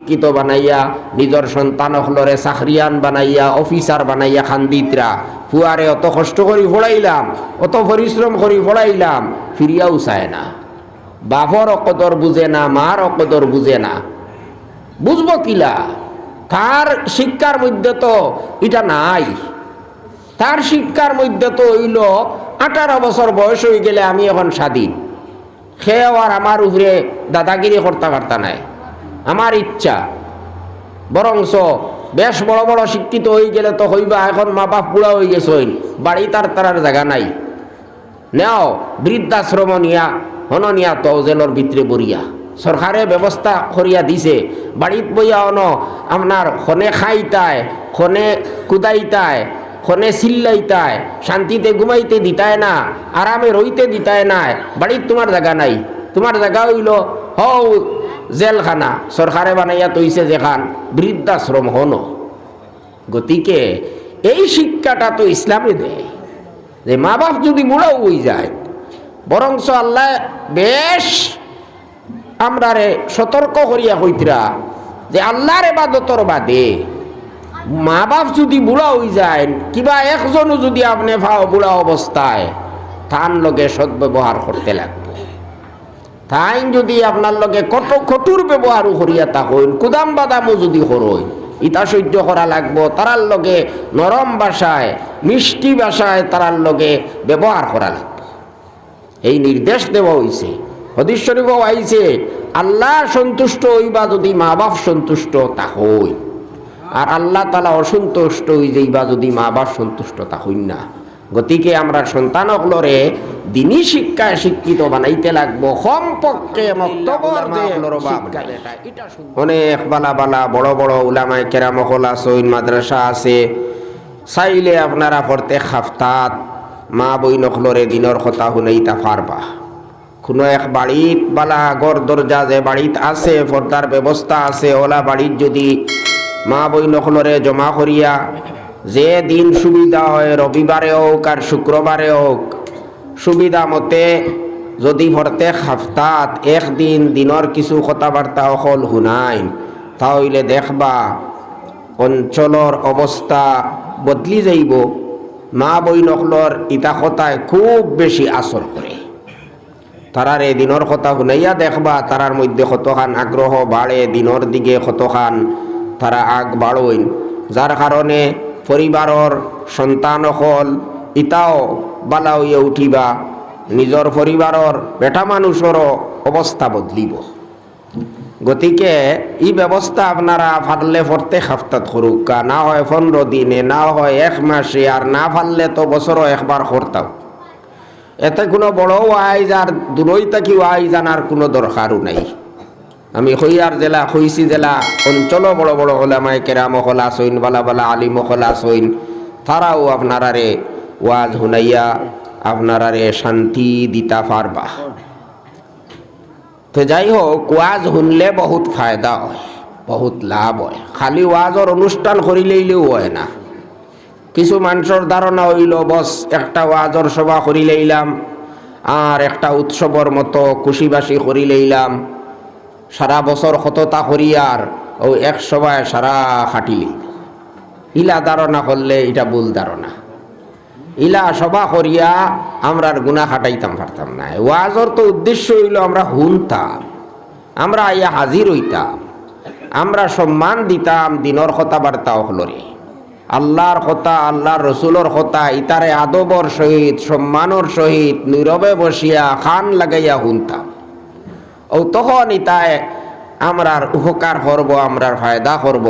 শিক্ষিত বানাইয়া নিজের সন্তান হলরে চাকরিয়ান বানাইয়া অফিসার বানাইয়া খান্দিতরা ফুয়ারে অত কষ্ট করি পড়াইলাম, অত পরিশ্রম করি পড়াইলাম, ফিরিয়াও চায় না। বাপর অকদর বুঝে না, মার অকদর বুঝে না, বুঝবো কিলা? তার শিক্ষার মধ্যে তো এটা নাই। তার শিক্ষার মধ্যে তো হইল 18 বছর বয়স হয়ে গেলে আমি এখন স্বাধীন, খেয়ে আর আমার উপরে দাদাগিরি করতে পারতা নাই, আমার ইচ্ছা। বরংস বেশ বড় বড় শিক্ষিত হয়ে গেলে তো হইবা এখন মা বাপ বুড়া হয়ে গেছে, বাড়ি তার জায়গা নাই, নেও বৃদ্ধাশ্রম নিয়া হন নিয়া তো জেলর ভিতরে বরিয়া সরকারে ব্যবস্থা করিয়া দিছে। বাড়িত বইয়া অন আপনার খনে খাইতায়, খনে কুদাইতায়, খনে চিল্লাইতায়, শান্তিতে ঘুমাইতে দিতায় না, আরামে রইতে দিতায় না। বাড়িত তোমার জায়গা নাই, তোমার জায়গা হইল হও জেলখানা, সরকারে বানাইয়া তৈছে যেখান বৃদ্ধাশ্রম হন। গতিকে এই শিক্ষাটা তো ইসলামে দেয় যে মা বাপ যদি বুড়াও হয়ে যায়, বরংস আল্লাহ বেশ আমরারে সতর্ক করিয়া কইতরা যে আল্লাহর ইবাদতর বাদে মা বাপ যদি বুড়া হয়ে যায়, কিবা একজনও যদি আপনি পাও বুড়া অবস্থায়, তার লগে সদ্ব্যবহার করতে লাগবে। তাই যদি আপনার লগে কঠোর ব্যবহারও করিয়া থাকেন, কুদাম বাদামও যদি করইন, ইটা সহ্য করা লাগবো। তারার লগে নরম ভাষায়, মিষ্টি ভাষায় তারার লগে ব্যবহার করা লাগবে। এই নির্দেশ দেওয়া হয়েছে, হাদিস শরীফও আইছে, আল্লাহ সন্তুষ্ট হইবা যদি মা বাপ সন্তুষ্ট তাহই, আর আল্লাহ তাআলা অসন্তুষ্ট হই যাইবা যদি মা বাপ সন্তুষ্ট তাহই না। গতিকে আমরা সন্তানগুলোরে দিনী শিক্ষায় শিক্ষিত বানাইতে লাগবো। কমপক্ষে অনেক বালা বালা বড় বড় উলামায়ে কেরাম হল আছে, মাদ্রাসা আছে, চাইলে আপনারা পড়তে খাফতাত মা বই নখলরে দিনের কথা শুনাইতা পারবা। কোনো এক বাড়িত বালা ঘর দরজা যে বাড়িত আছে, পর্দার ব্যবস্থা আছে, ওলা বাড়িত যদি মা বই নখলরে জমা করিয়া যে দিন সুবিধা হয়, রবিবারে হোক আর শুক্রবারে হোক, সুবিধা মতে যদি পড়তে খাফতাত একদিন দিনের কিছু কথাবার্তা অকল শুনাই, তাহলে দেখবা অঞ্চলের অবস্থা বদলি যাইব। মা বই নখলর ইটা কথায় খুব বেশি আসর করে। তারার এই দিনের কথা শুনাইয়া দেখবা তারার মধ্যে কতখান আগ্রহ বাড়ে, দিনের দিকে কতখান তারা আগ বাড়ইন, যার কারণে পরিবারের সন্তান হল ইটাও বালা হইয়া উঠিবা, নিজের পরিবারের বেটা মানুষেরও অবস্থা বদলিব। গতিকে এই ব্যবস্থা আপনারা ফারলে পড়তে খাফতাত করুক, না হয় 15 দিনে, না হয় 1 মাসে, আর না ফারলে তো বছরও একবার করতাম। এতে কোনো বড় ওয়াইজ আর দূরই থাকি ওয়াইজ আনার কোনো দরকারও নাই। আমি হইয়ার জেলা হইছি জেলা অঞ্চলও বড় বড় ওলামায়ে কেরাম হল আসইন, বালা বালা আলিম হল আসইন, তারাও আপনারারে ওয়াজ শুনাইয়া আপনারারে শান্তি দিতা পারবা। তো যাই হোক, ওয়াজ শুনলে বহুত ফায়দা হয়, বহুত লাভ হয়। খালি ওয়াজর অনুষ্ঠান করিলেইলেও হয় না। কিছু মানুষের ধারণা হইল বস একটা ওয়াজর সভা করি লইলাম আর একটা উৎসবর মতো খুশিবাসি করি লইলাম, সারা বছর কতটা করি আর ও এক সভায় সারা খাটিলি। ইলা ধারণা করলে এটা ভুল ধারণা। ইলা সভা করিয়া আমরার গুনাহ খাটাইতাম পারতাম না। ওয়াজর তো উদ্দেশ্য হইল আমরা শুনতাম, আমরা ইয়া হাজির হইতাম, আমরা সম্মান দিতাম দিনের কথাবার্তা হলরে, আল্লাহর কথা, আল্লাহর রসুলের কথা, ইতারে আদবর সহিত সম্মানের সহিত নীরবে বসিয়া খান লাগাইয়া শুনতাম। ও তখন ইতায় আমরার উপকার করব, আমরার ফায়দা করব।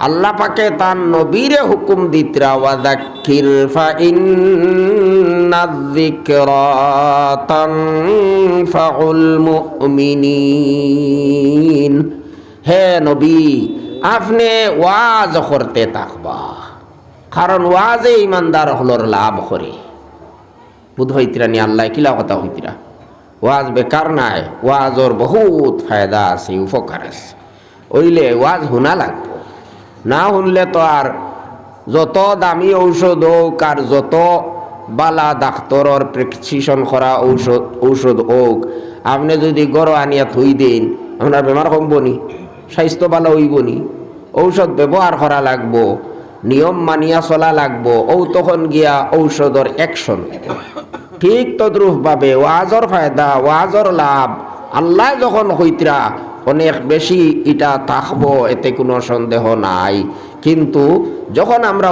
আল্লাহ পাকে তার নবীরে হুকুম দিতরা, ওয়াযাক্কির ফাইন্নায-যিকরা তানফাউল মুমিনিন। হে নবী, আপনি ওয়াজ করতে থাকবা, কারণ ওয়াজে ইমানদার হলর লাভ করে। বুধ হইতিরা নি আল্লাহ কিলা কথা হইতিরা, ওয়াজ বেকার নাই, ওয়াজর বহুত ফায়দা আছে, উপকার আছে। ওইলে ওয়াজ শুনা লাগবো, না শুনলে তো আর যত দামি ঔষধ হোক আর যত বালা ডাক্তরর প্রেসক্রিপশন করা ঔষধ হোক, আপনি যদি গড় আনিয়া থই দিন আপনার বেমার কমব নি? স্বাস্থ্য ভালো হইবনি, ঔষধ ব্যবহার করা লাগবো, নিয়ম মানিয়া চলা লাগবো, তখন গিয়া ঔষধর অ্যাকশন। ঠিক তদ্রুপ ভাবে ওয়াজর ফায়দা, ওয়াজর লাভ আল্লাহ যখন হইতরা অনেক বেশি এটা থাকবো, এতে কোনো সন্দেহ নাই। কিন্তু যখন আমরা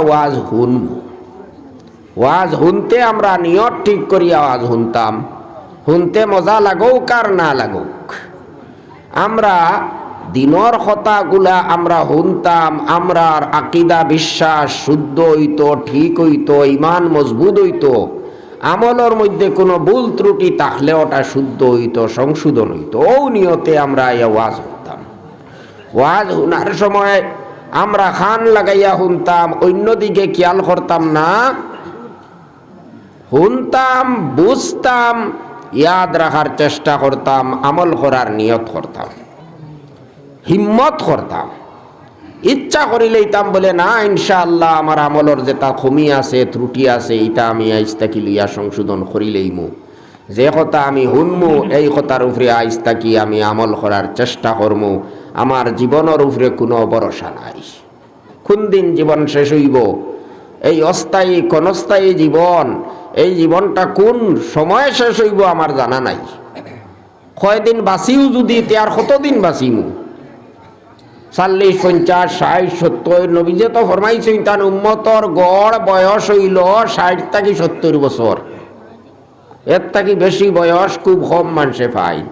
ওয়াজ শুনতে আমরা নিয়ত ঠিক করিয়া ওয়াজ শুনতাম, শুনতে মজা লাগুক আর না লাগুক, আমরা দিনর কথাগুলা আমরা শুনতাম, আমরার আকিদা বিশ্বাস শুদ্ধ হইতো, ঠিক হইতো, ইমান মজবুত হইতো, আমলের মধ্যে কোনো ভুল ত্রুটি থাকলে ওটা শুদ্ধ হইতো, সংশোধন হইতো। নিয়তে আমরা ওয়াজ শুনতাম। ওয়াজ শোনার সময় আমরা খান লাগাইয়া শুনতাম, অন্যদিকে খেয়াল করতাম না, শুনতাম, বুঝতাম, ইয়াদ রাখার চেষ্টা করতাম, আমল করার নিয়ত করতাম, হিম্মত করতাম। ইচ্ছা করিলেইতাম বলে না ইনশাআল্লাহ আমার আমলের যেটা কমি আছে, ত্রুটি আছে, এটা আমি আইস্তাকি লইয়া সংশোধন করিলেইমু। যে কথা আমি শুনমু এই কথার উপরে আইস্তাকি আমি আমল করার চেষ্টা করমু। আমার জীবনের উপরে কোনো ভরসা নাই, কোন দিন জীবন শেষ হইব, এই অস্থায়ী ক্ষণস্থায়ী জীবন, এই জীবনটা কোন সময় শেষ হইব আমার জানা নাই। কয়দিন বাঁচিও যদি আর কতদিন বাঁচিমু, 40, 50, 60, 70, নবীজে তো ফরমাইছেন তার উম্মতর গড় বয়স হইল 60 থেকে 70 বছর। এর থেকে বেশি বয়স খুব কম মানুষে পায়।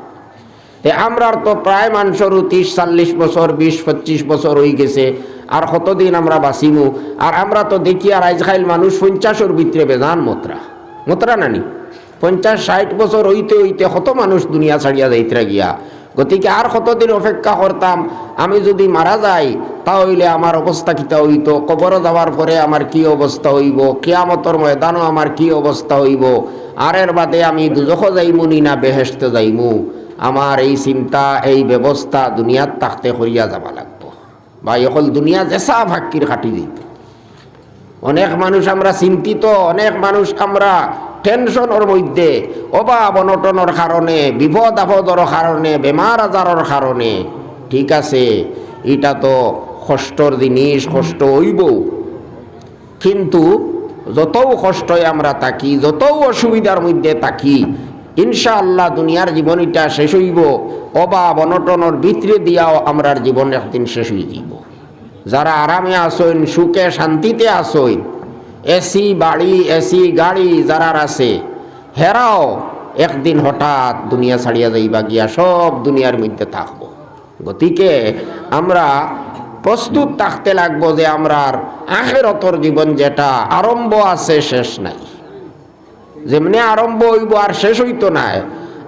আমরার তো প্রায় মানুষের 30-40 বছর, 20-25 বছর হয়ে গেছে, আর কতদিন আমরা বাঁচিমু। আর আমরা তো দেখি আর আজকাল মানুষ 50-এর ভিতরে বেজান মতরা নানি 50-60 বছর হইতে হইতে কত মানুষ দুনিয়া ছাড়িয়া যাইতরা গিয়া। গতিকে আর কতদিন অপেক্ষা করতাম? আমি যদি মারা যাই তাহলে আমার অবস্থা কিতা হইতো, কবর যাওয়ার পরে আমার কি অবস্থা হইব, কিয়ামতের ময়দানও আমার কি অবস্থা হইব, আর এর বাদে আমি দুজখ যাইমু না বেহেশতে যাইমু। আমার এই চিন্তা, এই ব্যবস্থা দুনিয়াত থাকতে করিয়া যাবা লাগবো, বা এখন দুনিয়া জেসা ভাক্কির কাটি দিত। অনেক মানুষ আমরা চিন্তিত, অনেক মানুষ আমরা টেনশনের মধ্যে, অভাব অনটনের কারণে, বিপদ আপদর কারণে, বেমার আজারের কারণে। ঠিক আছে, এটা তো কষ্টর জিনিস, কষ্ট হইব, কিন্তু যতও কষ্টই আমরা থাকি, যতও অসুবিধার মধ্যে থাকি, ইনশাআল্লাহ দুনিয়ার জীবন এটা শেষ হইব। অভাব অনটনের ভিতরে দিয়াও আমরার জীবন একদিন শেষ হয়ে যাব। যারা আরামে আসইন, সুখে শান্তিতে আসইন, এসি বাড়ি, এসি গাড়ি যারা আছে, হেরাও একদিন হঠাৎ দুনিয়া ছাড়িয়া যাইবা গিয়া সব দুনিয়ার মধ্যে থাকবো। গতিকে আমরা প্রস্তুত থাকতে লাগবো যে আমরার আখিরাতের জীবন যেটা আরম্ভ আছে, শেষ নাই। যেমনি আরম্ভ হইব আর শেষ হইতো না।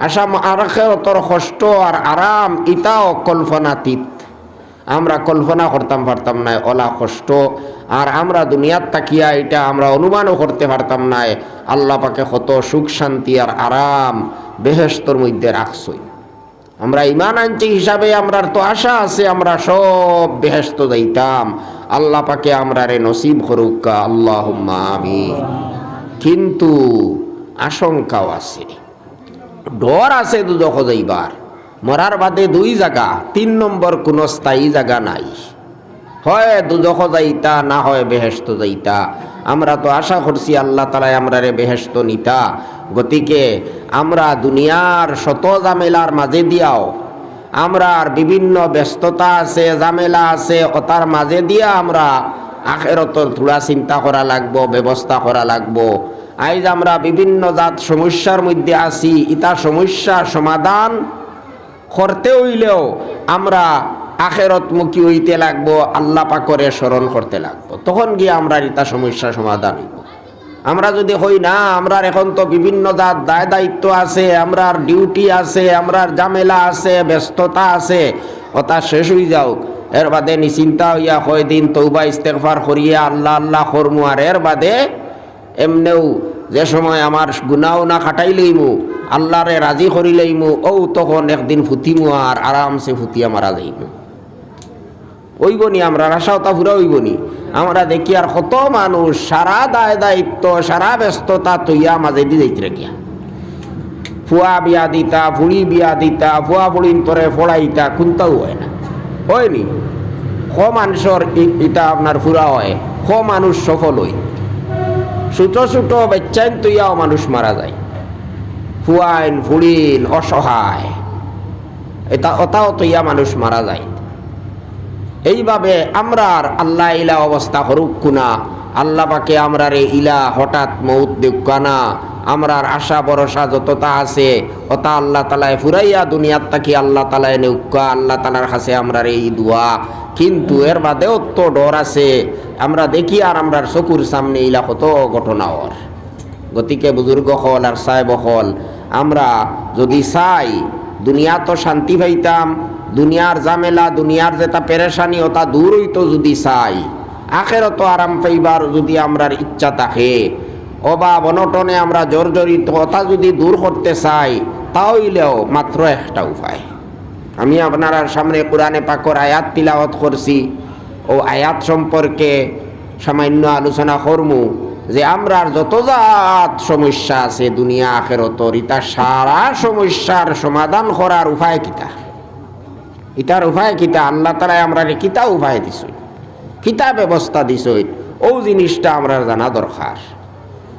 আসাম আখিরাতের কষ্ট আর আরাম ইটাও কল্পনাতীত, আমরা কল্পনা করতাম পারতাম না ওলা কষ্ট। আর আমরা দুনিয়ার তাকিয়া এটা আমরা অনুমানও করতে পারতাম না আল্লাহ পাকে কত সুখ শান্তি আর আরাম বেহেশতর মধ্যে রাখছই। আমরা ইমান আনছি হিসাবে আমরার তো আশা আছে আমরা সব বেহেশত যাইতাম। আল্লাহ পাকে আমরা রে নসিব করুক, আল্লাহুম্মা আমিন। কিন্তু আশঙ্কাও আছে, ডর আছে দুজখ যাইবার। মরার বাদে 2 জায়গা, 3 নম্বর কোনো স্থায়ী জায়গা নাই। হয় দুজখ যাইতা, না হয় বেহেশত যাইতা। আমরা তো আশা করছি আল্লাহ তাআলা আমরা রে বেহেশত নিতা। গতিকে আমরা দুনিয়ার শত ঝামেলার মাঝে দিয়াও, আমরার বিভিন্ন ব্যস্ততা আছে, ঝামেলা আছে, ওটার মাঝে দিয়া আমরা আখিরাতের থোড়া চিন্তা করা লাগবো, ব্যবস্থা করা লাগবো। আজ আমরা বিভিন্ন জাত সমস্যার মধ্যে আছি, ইটা সমস্যার সমাধান করতে হইলেও আমরা আখিরাতমুখী হইতে লাগবো, আল্লাহ পাকরে স্মরণ করতে লাগবো, তখন গিয়ে আমরা এটা সমস্যা সমাধান হইব। আমরা যদি হই না, আমরার এখন তো বিভিন্ন জাত দায় দায়িত্ব আছে, আমরার ডিউটি আছে, আমরার ঝামেলা আছে, ব্যস্ততা আছে, ওটা শেষ হয়ে যাও। এর বাদে নিশ্চিন্তা হইয়া কয়দিন তৌবা ইস্তেগফার করিয়া আল্লাহ আল্লাহ করমু, আর এর বাদে এমনেও যে সময় আমার গুনাও না কাটাই লইমু, আল্লাহরে রাজি করি লইমু, তখন একদিন ফুটিমু আর আরামসে ফুটিয়া মারা যাইমু। ওইবনি আমরা আশাওতা পুরা ওইবনি। আমরা দেখি আর কত মানুষ সারা দায় দায়িত্ব, সারা ব্যস্ততা তৈয়া মাঝে দিয়ে যাইতে গিয়া, ফুয়া বিয়া দিতা, ফুড়ি বিয়া দিতা, ফুয়া ফুড়িন তরে ফড়াইতা, কোনটাও হয় না। হয়নি মানুষের এটা আপনার ফুরা হয় মানুষ সফল হই ছোট ছোট বাচ্চাইন তৈয়াও মানুষ মারা যায় ফুয়াইন ফুড়িন অসহায় এটা ওটাও তৈয়া মানুষ মারা যায় এইভাবে আমরার আল্লাহ ইলা অবস্থা হরুক কুনা আল্লাহ পাকে আমরার ইলা হঠাৎ মৌত দেখানা আমরার আশা ভরসা যতটা আছে ওটা আল্লাহ তালায় ফুরাইয়া দুনিয়ার তাকি আল্লাহ তালায় নেউকা আল্লাহ তালার কাছে আমরার এই দোয়া কিন্তু এর বাদেও তো ডর আছে আমরা দেখি আর আমরার চকুর সামনে ইলা কত ঘটনা হর গতিকে বুজুর্গ হল আর সাহেব হল আমরা যদি চাই দুনিয়া তো শান্তি পাইতাম দুনিয়ার ঝামেলা দুনিয়ার যেটা পেরেশানি ওটা দূর হইতো যদি চাই আখেরত আরাম পাইবার যদি আমরার ইচ্ছা থাকে অভাব অনটনে আমরা জর্জরিত ওটা যদি দূর করতে চাই তাহলেও মাত্র একটা উপায় আমি আপনার সামনে কোরআনে পাকর আয়াত তিলাওয়াত করছি ও আয়াত সম্পর্কে সামান্য আলোচনা করমু যে আমরার যত জাত সমস্যা আছে দুনিয়া আখেরতর ইটা সারা সমস্যার সমাধান করার উপায় কিতা ইটার উপায় কিতা আল্লাহ তাআলা আমরা কিতা উপায় দিছ কিতা ব্যবস্থা দিছ ও জিনিসটা আমরা জানা দরকার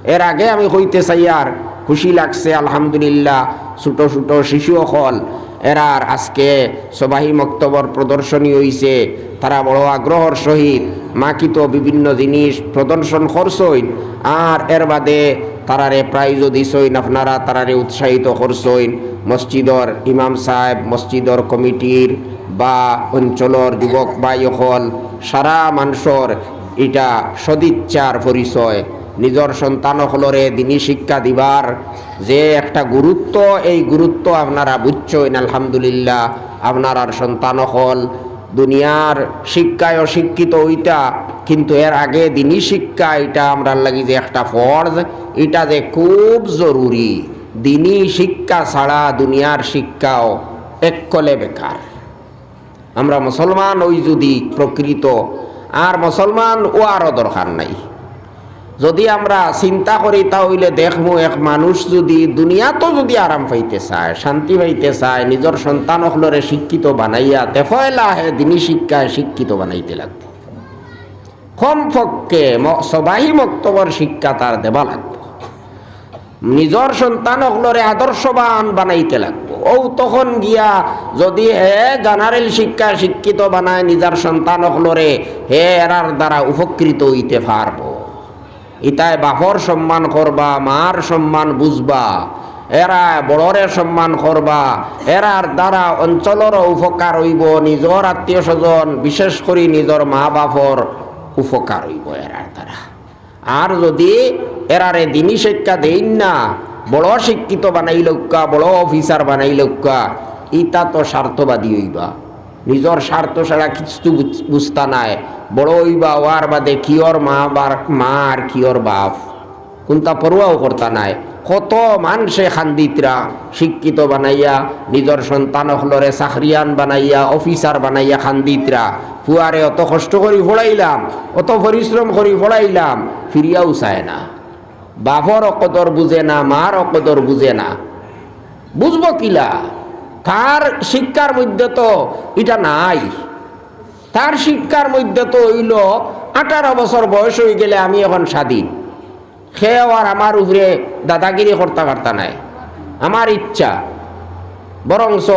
এর আগে আমি কইতে চাই আর খুশি লাগছে আলহামদুলিল্লাহ ছোট ছোট শিশু হল এরার আজকে সবাই মক্তবর প্রদর্শনী হইছে তারা বড় আগ্রহর সহিত মাকিত বিভিন্ন জিনিস প্রদর্শন করছইন আর এর বাদে তারারে প্রাইজও দিছইন আপনারা তারারে উৎসাহিত করছইন মসজিদর ইমাম সাহেব মসজিদর কমিটির বা অঞ্চলর যুবক ভাই হল সারা মানুষের এটা সদিচ্ছার পরিচয় নিজের সন্তানসকলরে দিনী শিক্ষা দিবার যে একটা গুরুত্ব এই গুরুত্ব আপনারা বুঝছেন আলহামদুলিল্লাহ আপনার সন্তানসকল দুনিয়ার শিক্ষায় অশিক্ষিত ওইটা কিন্তু এর আগে দিনী শিক্ষা এটা আমরা লাগি যে একটা ফরজ এটা যে খুব জরুরি দিনী শিক্ষা ছাড়া দুনিয়ার শিক্ষাও এককলে বেকার আমরা মুসলমান ওই যদি প্রকৃত আর মুসলমান ও আরও দরকার নাই যদি আমরা চিন্তা করি তাহলে দেখবো এক মানুষ যদি দুনিয়াতো যদি আরাম পাইতে চায় শান্তি পাইতে চায় নিজের সন্তানসকলরে শিক্ষিত বানাইয়া তেফয়লাহে দিনী শিক্ষায় শিক্ষিত বানাইতে লাগবে কমপক্ষে সবাই মক্তবর শিক্ষা তার দেবা লাগবে নিজের সন্তানসকলরে আদর্শবান বানাইতে লাগবে ও তখন গিয়া যদি জেনারেল শিক্ষা শিক্ষিত বানায় নিজের সন্তানসকলরে এরার দ্বারা উপকৃত হইতে পারবো ইতায় বাপর সম্মান করবা মার সম্মান বুঝবা এরা বড়রে সম্মান করবা এরার দ্বারা অঞ্চলের উপকার হইব নিজের আত্মীয় স্বজন বিশেষ করে নিজের মা বাপর উপকার হইব এরার দ্বারা আর যদি এরারে দিনী শিক্ষা দেন না বড় শিক্ষিত বানাই লক্কা বড় অফিসার বানাই লক্কা ইটা তো স্বার্থবাদী হইবা নিজের স্বার্থ ছাড়া কিছু বুঝতা নাই বড় হইবা ওয়ার বাদে কিয়র মা আর কিয়র বাপ কোনটা পড়ুয়াও করতা নাই কত মানুষে খান্দিতরা শিক্ষিত বানাইয়া নিজের সন্তানসকলরে চাকরিয়ান বানাইয়া অফিসার বানাইয়া খান্দিতরা ফুয়ারে অত কষ্ট করি পড়াইলাম অত পরিশ্রম করি পড়াইলাম ফিরিয়াও চায় না বাপর অকদর বুঝে না মার অকদর বুঝে না বুঝবো কিলা তার শিক্ষার মধ্যে তো এটা নাই তার শিক্ষার মধ্যে তো হইল 18 বছর বয়স হয়ে গেলে আমি এখন স্বাধীন খেয়েও আর আমার উপরে দাদাগিরি করতে পারতা নাই আমার ইচ্ছা বরংস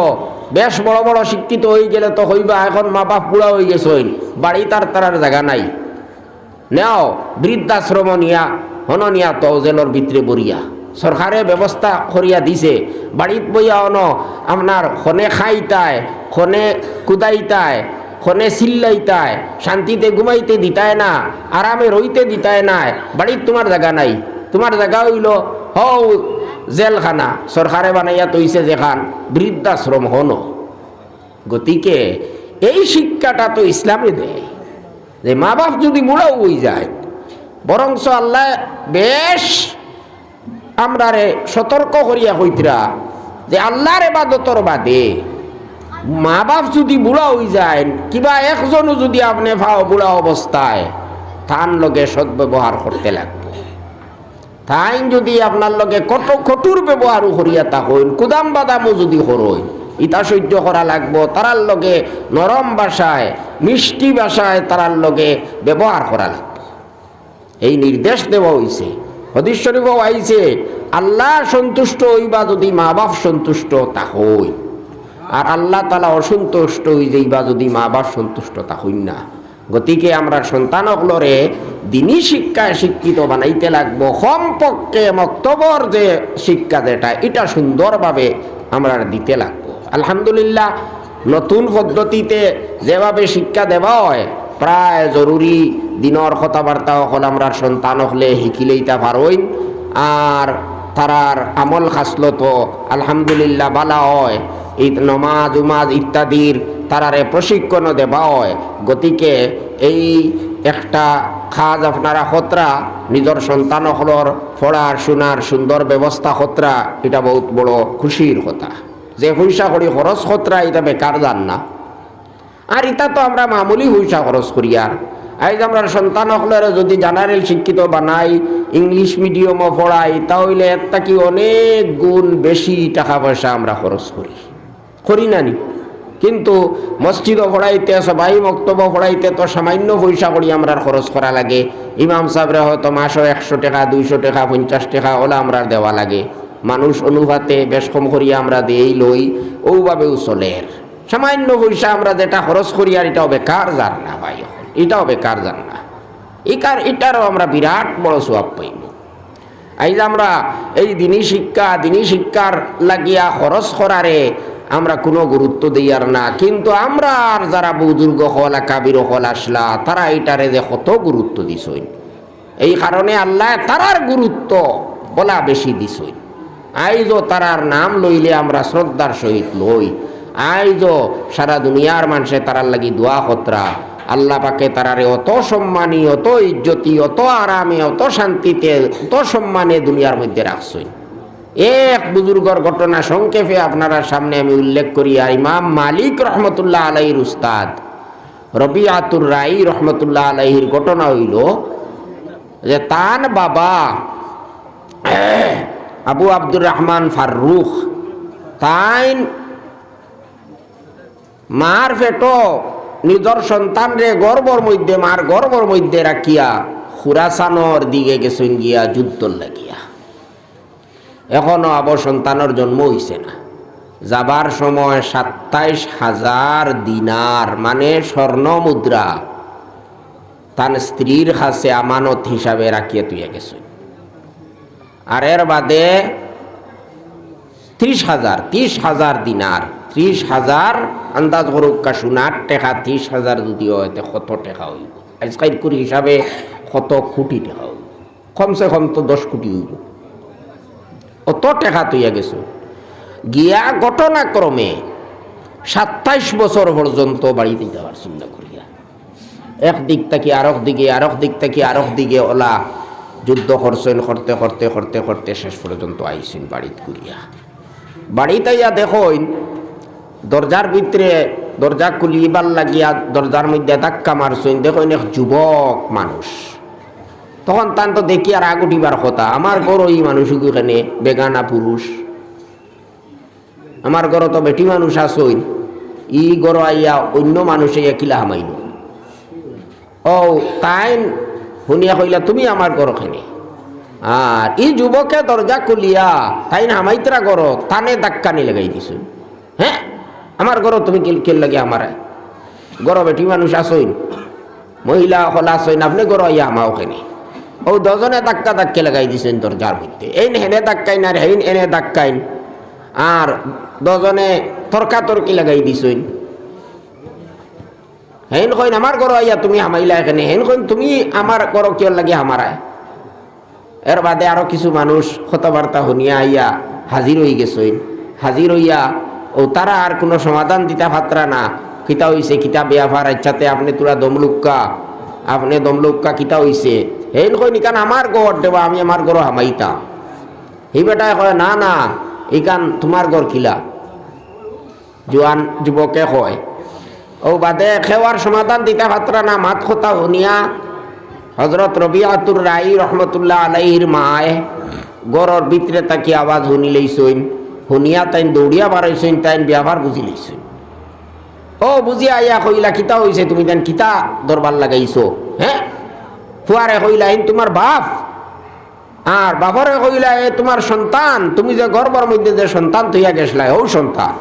বেশ বড় বড় শিক্ষিত হয়ে গেলে তো হইবা এখন মা বাপ বুড়া হয়ে গেছেন বাড়ি তার জায়গা নাই নেও বৃদ্ধাশ্রম নিয়া হন নিয়া তো জেলর ভিতরে বরিয়া সরকারে ব্যবস্থা করিয়া দিছে বাড়িত বইয়া অন আপনার খনে খাইতায় খনে কুদাইতায় খনে চিল্লাইতায় শান্তিতে ঘুমাইতে দিতায় না আরামে রইতে দিতায় না বাড়িত তোমার জায়গা নাই তোমার জায়গা হইল হও জেলখানা সরকারে বানাইয়া তৈছে যেখান বৃদ্ধাশ্রম হন গতিকে এই শিক্ষাটা তো ইসলামে দেয় যে মা বাপ যদি বুড়াও হয়ে যায় বরংস আল্লাহ বেশ আমরারে সতর্ক করিয়া কইতরা যে আল্লাহর ইবাদতর বাদে মা বাপ যদি বুড়া হয়ে যায় কিবা একজনও যদি আপনি ভাও বুড়া অবস্থায় তার লগে সদ্ব্যবহার করতে লাগবে তাই যদি আপনার লগে কত কঠোর ব্যবহারও করিয়া তা হইন কুদাম বাদামও যদি হরইন ইটা সহ্য করা লাগবো, তারার লগে নরম ভাষায় মিষ্টি ভাষায় তারার লগে ব্যবহার করা লাগবে। এই নির্দেশ দেওয়া হয়েছে। হাদিস শরীফও আইছে আল্লাহ সন্তুষ্ট হইবা যদি মা বাপ সন্তুষ্ট তা হই, আর আল্লাহ তাআলা অসন্তুষ্ট হই যাইবা যদি মা বাপ সন্তুষ্ট তা হই না। গতিকে আমরা সন্তানগুলোরে দিনী শিক্ষায় শিক্ষিত বানাইতে লাগবো। কমপক্ষে মক্তবর যে শিক্ষা যেটা এটা সুন্দরভাবে আমরা দিতে লাগবো। আলহামদুলিল্লাহ নতুন পদ্ধতিতে যেভাবে শিক্ষা দেওয়া হয় প্রায় জরুরি দিনের কথাবার্তা হল আমরা সন্তান হলে শিখিলেইতা পারইন, আর তারার আমল খাসলত আলহামদুলিল্লাহ বালা হয়। এই নমাজ উমাজ ইত্যাদির তারারে প্রশিক্ষণ দেওয়া হয়। গতিকে এই একটা খাজ আপনারা খতরা নিজের সন্তান হলর পড়ার শোনার সুন্দর ব্যবস্থা খতরা, এটা বহুত বড় খুশির কথা। যে পয়সা করি খরচ খতরা এটা বেকার যান না, আর এটা তো আমরা মামুলি পয়সা খরচ করি। আর আজ আমরা সন্তান হলের যদি জেনারেল শিক্ষিত বানাই, ইংলিশ মিডিয়ামও পড়াই, তাহলে একটা কি অনেক গুণ বেশি টাকা পয়সা আমরা খরচ করি না নি? কিন্তু মসজিদও পড়াইতে সবাই মক্তব্য পড়াইতে তো সামান্য পয়সা করি আমরা খরচ করা লাগে। ইমাম সাহেবরা হয়তো মাসও 100 টাকা 200 টাকা 50 টাকা ওলা আমরা দেওয়া লাগে। মানুষ অনুপাতে বেশ কম করিয়া আমরা দিয়েই লই, ওভাবেও চলে। সামান্য পয়সা আমরা যেটা খরচ করি আর এটাও বেকার যান না ভাই, এটাও বেকার যান না। এটারও আমরা বিরাট বড় সওয়াব পাইব। আজ আমরা এই দিনী শিক্ষার লাগিয়া খরচ করারে আমরা কোনো গুরুত্ব দিয়ার না, কিন্তু আমরা আর যারা বুজুর্গ হল কাবির হল আসলা তারা এটারে যে কত গুরুত্ব দিছই। এই কারণে আল্লাহ তারার গুরুত্ব বলা বেশি দিছই। আইজও তারার নাম লইলে আমরা শ্রদ্ধার সহিত লই। আইজও সারা দুনিয়ার মানুষে তারার লাগি দোয়া খতরা। আল্লাহ পাকে তারারে অত সম্মানী, অত ইজ্জতি, অত আরামে, অত শান্তিতে, অত সম্মানে দুনিয়ার মধ্যে রাখছই। এক বুজুর্গর ঘটনা সংক্ষেপে আপনারা সামনে আমি উল্লেখ করি। আর ইমাম মালিক রহমতুল্লাহ আলাইহির উস্তাদ রবিআতুর রাই রহমতুল্লাহ আলাইহির ঘটনা হইল যে তান বাবা আবু আব্দুর রহমান ফারুক তাইন মার পেটো নিজর সন্তান রে মার গর্বর মধ্যে রাখিয়া খুরাসানোর দিকে গেছেন গিয়া যুদ্ধর লাগিয়া। এখনো আবার সন্তানের জন্ম হইছে না। যাবার সময় 27,000 দিনার মানে স্বর্ণ মুদ্রা তার স্ত্রীর কাছে আমানত হিসাবে রাখিয়া তুইয়া গেছেন। আর এর বাদে 30,000 দিনার, 30,000 আন্দাজ করুক কা সোনার টাকা 30,000 যদি হয় কত টাকা হইব? আজকাল কুড়ি হিসাবে কত কোটি টাকা হইব? কমসে কম তো 10 কোটি হইব। অত টাকা তুইয়া গেছো গিয়া ঘটনাক্রমে 27 বছর পর্যন্ত বাড়িতে যাওয়ার চিন্তা করিয়া একদিক থেকে আরেক দিকে, আরেক দিক থেকে আরেক দিকে ওলা যুদ্ধ করছেন। করতে শেষ পর্যন্ত আইসেন বাড়িতে করিয়া। বাড়িতে ইয়া দেখুন দরজার ভিতরে দরজা খুলিবার লাগিয়া দরজার মধ্যে ধাক্কা মারছেন। দেখুন এক যুবক মানুষ। তখন তান তো দেখি আর আগ উঠিবার কথা, আমার ঘর ওই মানুষ এখানে বেগানা পুরুষ, আমার ঘর তো বেটি মানুষ আসই, ই ঘর আইয়া অন্য মানুষে কিলা হামাইল। ও তাই শুনিয়া কইলা তুমি আমার ঘর খানে। আর ই যুবকে দরজা খুলিয়া তাই না হামাইতরা ঘর তানে ধাক্কানি লাগাই দিছ। হ্যাঁ আমার ঘর তুমি কেল লাগে আমার ঘর বেটি মানুষ আসইন, মহিলা হল আসইন, আপনি ঘর আইয়া আমা ওখানে। ও দুজনে ধাক্কা লাগাই দিছেন দরজার মধ্যে। এই হেনে ধাক্কাইন আর হেইন এনে ধাক্কাইন, আর দুজনে তর্কাতর্কি লাগাই দিছেন। হেন কইন আমার ঘর আইয়া তুমি হামাইলা এখানে, হেন কইন তুমি আমার ঘর কেউ লাগে হামারায়। এর বাদে আরো কিছু মানুষ কথাবার্তা শুনিয়া আইয়া হাজির হয়ে গেছেন। হাজির হইয়া ও তারা আর কোনো সমাধান দিতে পাত্রা না। কিতা হইছে, কিতা বেয়াফার ইচ্ছাতে আপনি তোরা দমলুক্কা কিতা হইছে। হেন কই নিকান আমার ঘর দেবা, আমি আমার ঘর হামাইতাম। এই বেটায় কয় না না ইকান তোমার ঘর কিলা। জোয়ান যুবকে কয়। ও বাদে খেওয়ার সমাধান দিতে পাত্রা না। মাত কথা শুনিয়া হজরত রবিআতুর রাই রহমতুল্লাহ আলাইহির মায় গড়র ভিতরে তাকি আওয়াজ শুনি লইছইন। শুনিয়া তাইন দৌড়িয়া বাড়াইছেন, তাইন ব্যবহার বুঝি লইছেন। ও বুঝিয়া আইয়া কইলা কিতা হইছে, তুমি তাইন কিতা দরবার লাগাইছো? হ্যাঁ, ফুয়ারে কইলা ইন তোমার বাপ, আর বাপরে কইলা এ তোমার সন্তান, তুমি যে গর্বের মধ্যে যে সন্তান তৈয়া গেছলা ও সন্তান।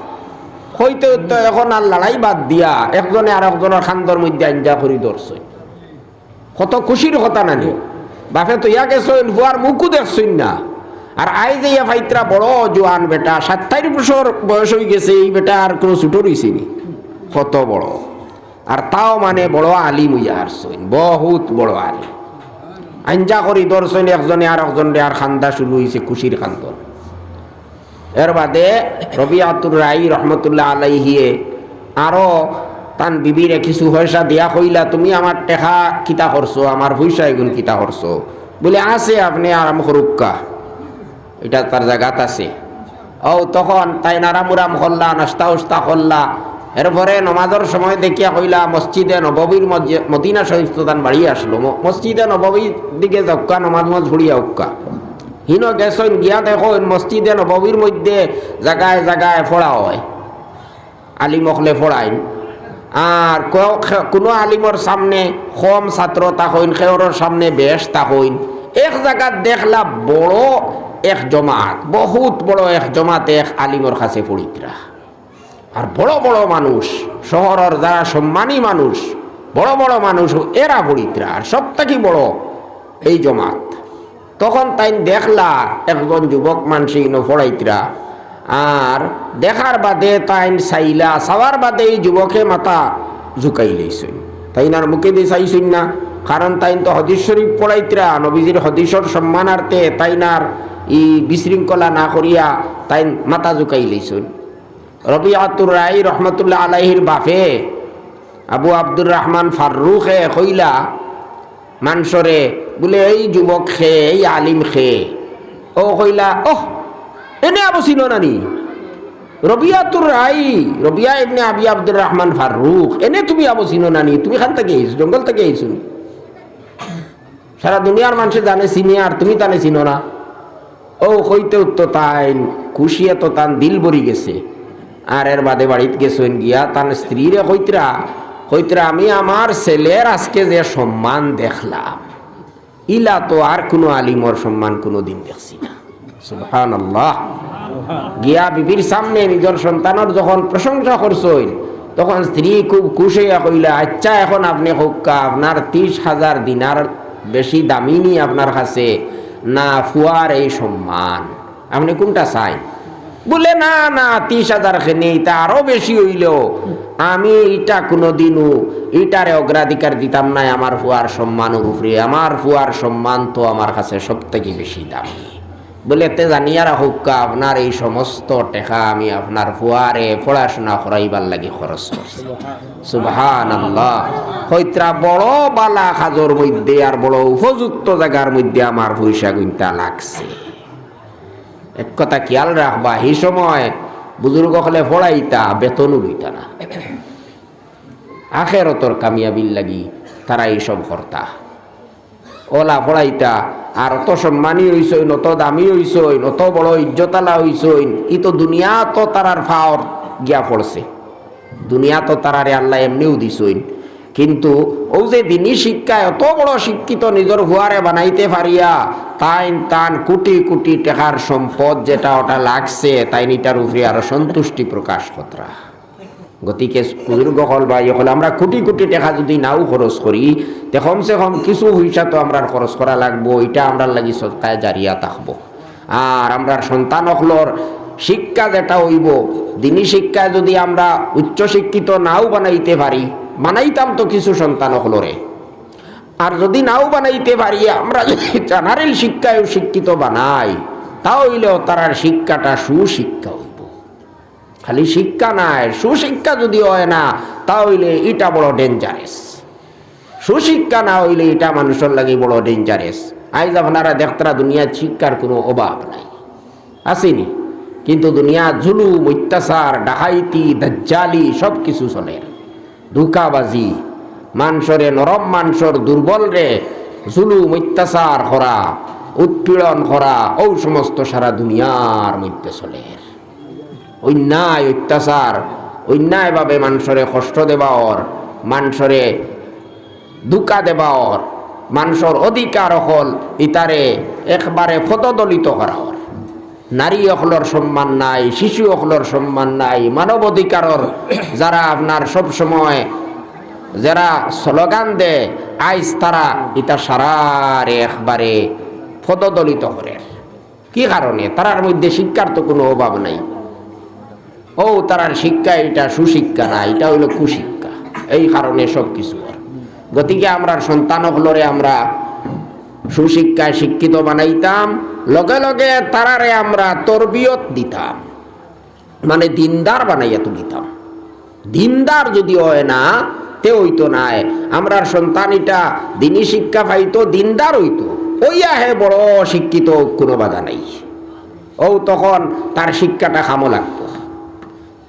হইতে হইতে এখন আর লড়াই বাদ দিয়া একজনে আর একজনের খান্দর মধ্যে আঞ্জা করি ধরছে। কত খুশির কথা নানি, বাপে তৈয়া গেছেন, ফুয়ার মুখও দেখছেন না। আর আই যে ফাইতরা বড় জোয়ান বেটা, 27 বছর বয়স হয়ে গেছে, এই বেটা আর কোনো ছুটো রইছেনি, কত বড়। আর তাও মানে বড় আলিম হইয়া আসছেন, বহুত বড় আলিম। আঞ্জা করি ধরছেন একজনে আর একজনে, আর খান্দা শুরু হয়েছে, খুশির খান্দন। এর বাদে রবিআতুর রাই রহমতুল্লাহ আলাইহিয়ে আরো তান বিবিরে কিছু পয়সা দিয়া কইলা, তুমি আমার টেকা কিতা করছো, আমার পয়সা এগুন কিতা করছো? বলে আছে, আপনি আরাম করুক্কা, এটা তার জায়গাত আছে। ও তখন তাই নারামুরাম করলা, নাস্তা উস্তা করলা। এরপরে নমাজের সময় দেখিয়া কইলা মসজিদে নববীর মদিনা শরীফ তান বাড়ি আসলো, মসজিদে নববীর দিকে যাক্কা, নমাজ ঘুরিয়া উক্কা। হিনো গেছেন, গিয়া দেখো মসজিদে নববীর মধ্যে জায়গায় জায়গায় ফোড়া হয়, আলিম অকলে ফোড়াইন। আর কোনো আলিমর সামনে কম ছাত্র তাকইন, খেওরের সামনে বেশ তাকইন। এক জায়গাত দেখলা বড় এক জমাত, বহুত বড় এক জমাত এক আলিমর কাছে পড়িতরা। আর বড় বড় মানুষ, শহরের যারা সম্মানী মানুষ, বড় বড় মানুষ, এরা পড়িতরা। আর সব থেকে বড় এই জমাত। তখন তাই দেখলা একজন যুবক মানুষ ফড়াইতরা। আর দেখার বাদে তাই চাইলা, চাওয়ার বাদে এই যুবকে মাথা ঝুঁকাই লইছেন। তাইনার মুখে দিয়ে চাইছেন না, কারণ তাই তো হদিস শরীফ পড়াইতরা, নবীজির হদিসর সম্মানার্থে তাইনার ই বিশৃঙ্খলা না করিয়া তাই মাথা ঝুঁকাই লইছেন। রবিআতুর রাই রহমতুল্লাহ আলাইহির বাপে আবু আব্দুর রহমান ফারুকে কইলা মানসরে, বলে এই যুবক খে, এই আলিম খে। ও কইলা, ওহ এনে আবু চিনো নানি? রবিআতুর রাই, রবিয়া ইবনে আবি আব্দুর রহমান ফারুক, এনে তুমি আবু চিনো নানি? তুমি খান থেকে আইছো, জঙ্গল থেকে আইছো? সারা দুনিয়ার মানুষে জানে চিনি, আর তুমি তানে চিনো না? ও কইতেও তো তাই খুশিয়া তো তান দিল ভরি গেছে। আর এর বাদে বাড়িতে গেছেন, গিয়া তার স্ত্রীরে কইতরা, আমি আমার ছেলের আজকে যে সম্মান দেখলাম, ইলা তো আর কোনো আলিমর সম্মান কোনো দিন দেখছি না। সুবহানাল্লাহ। গিয়া বিবির সামনে নিজের সন্তানের যখন প্রশংসা করছেন, তখন স্ত্রী খুব খুশি হইয়া কইলা, আচ্ছা এখন আপনি হোক্কা, আপনার 30,000 দিনার বেশি দামি নি আপনার কাছে, না ফুয়ার এই সম্মান, আপনি কোনটা চাই? বলে না না, 30,000 খেনে এটা আরো বেশি হইলেও আমি এটা কোনোদিনও এটারে অগ্রাধিকার দিতাম না আমার ফুয়ার সম্মানের উপরে। আমার ফুয়ার সম্মান তো আমার কাছে সব থেকে বেশি দামি। বলে তে জানিয়া রাখুকা, আপনার এই সমস্ত টাকা আমি আপনার ফুয়ারে পড়াশোনা করাইবার লাগি খরচ করছি। সুবহানাল্লাহ। হইত্রা বড় বালা খাজর মধ্যে আর বড় উপযুক্ত জায়গার মধ্যে আমার পয়সা গুনতা লাগছে। এক কথা খেয়াল রাখবা, এই সময় বুজুর্গ হলে পড়াইতা, বেতনও লইতা না। আখেরতর কামিয়াবির লাগি তারা এইসব কর্তা। ওলা পড়াইতা, আর অত সম্মানী হইসইন, অত দামি হইসইন, অত বড় ইজ্জতালা হইসইন, ই তো দুনিয়া তো তারার ফাওর গিয়া পড়ছে, দুনিয়া তো তারারে আল্লাহ এমনিও দিসইন। কিন্তু ও যে দিনী শিক্ষায় এত বড় শিক্ষিত নিজের হুয়ারে বানাইতে পারিয়া তান কোটি কোটি টাকার সম্পদ যেটা ওটা লাগছে, তাই নিটার উপরে আরো সন্তুষ্টি প্রকাশ করা। গতিকে বুজুর্গ হল বা হল, আমরা কোটি কোটি টাকা যদি নাও খরচ করি, তে কমসে কম কিছু পয়সা তো আমরা খরচ করা লাগবো, এটা আমরা লাগি সৎকায় জারিয়া থাকবো। আর আমরা সন্তান হলর শিক্ষা যেটা হইব, দিনী শিক্ষায় যদি আমরা উচ্চ শিক্ষিত নাও বানাইতে পারি, বানাইতাম তো কিছু সন্তান হলরে, আর যদি নাও বানাইতে পারি, আমরা যদি জেনারেল শিক্ষায় শিক্ষিত বানাই, তাহলেও তার শিক্ষাটা সুশিক্ষা হইব। খালি শিক্ষা নাই, সুশিক্ষা যদি হয় না, তাহলে এটা বড় ডেঞ্জারেস। সুশিক্ষা না হইলে এটা মানুষের লাগে বড় ডেঞ্জারেস। আইজ আপনারা দেখতারা দুনিয়ার শিক্ষার কোনো অভাব নাই, আসেনি? কিন্তু দুনিয়া জুলুম, অত্যাচার, ডাকাইতি, দাজ্জালি সব কিছু চলে। ধোঁকাবাজি, মানুষরে, নরম মানুষের দুর্বল রে জুলুম অত্যাচার করা, উৎপীড়ন করা, ও সমস্ত সারা দুনিয়ার মধ্যে চলে। অন্যায় অত্যাচার অন্যায়ভাবে মানুষরে কষ্ট দেওয়ার, মানুষরে দুঃখা দেওয়ার, মানুষের অধিকার হল ইতারে একবারে পদদলিত করার। নারী অকলর সম্মান নাই, শিশু অকলর সম্মান নাই, মানব অধিকারর যারা আপনার সব সময় যারা স্লোগান দেয় আইস তারা ইতা সারারে একবারে পদদলিত করে। কি কারণে? তারার মধ্যে শিক্ষার তো কোনো অভাব নাই। ও তারার শিক্ষা এটা সুশিক্ষা না, এটা হইল কুশিক্ষা। এই কারণে সব কিছু। গতিকে আমরা সন্তান হলরে আমরা সুশিক্ষায় শিক্ষিত বানাইতাম, লগে লগে তারারে আমরা তরবিয়ত দিতাম, মানে দিনদার বানাইয়া তুলিতাম। দিনদার যদি হয় না তে হইতো নাই। আমরার সন্তান এটা দিনী শিক্ষা পাইতো, দিনদার হইতো, ওইয়া হে বড় শিক্ষিত, কোনো বাধা নাই। ও তখন তার শিক্ষাটা খামো লাগতো।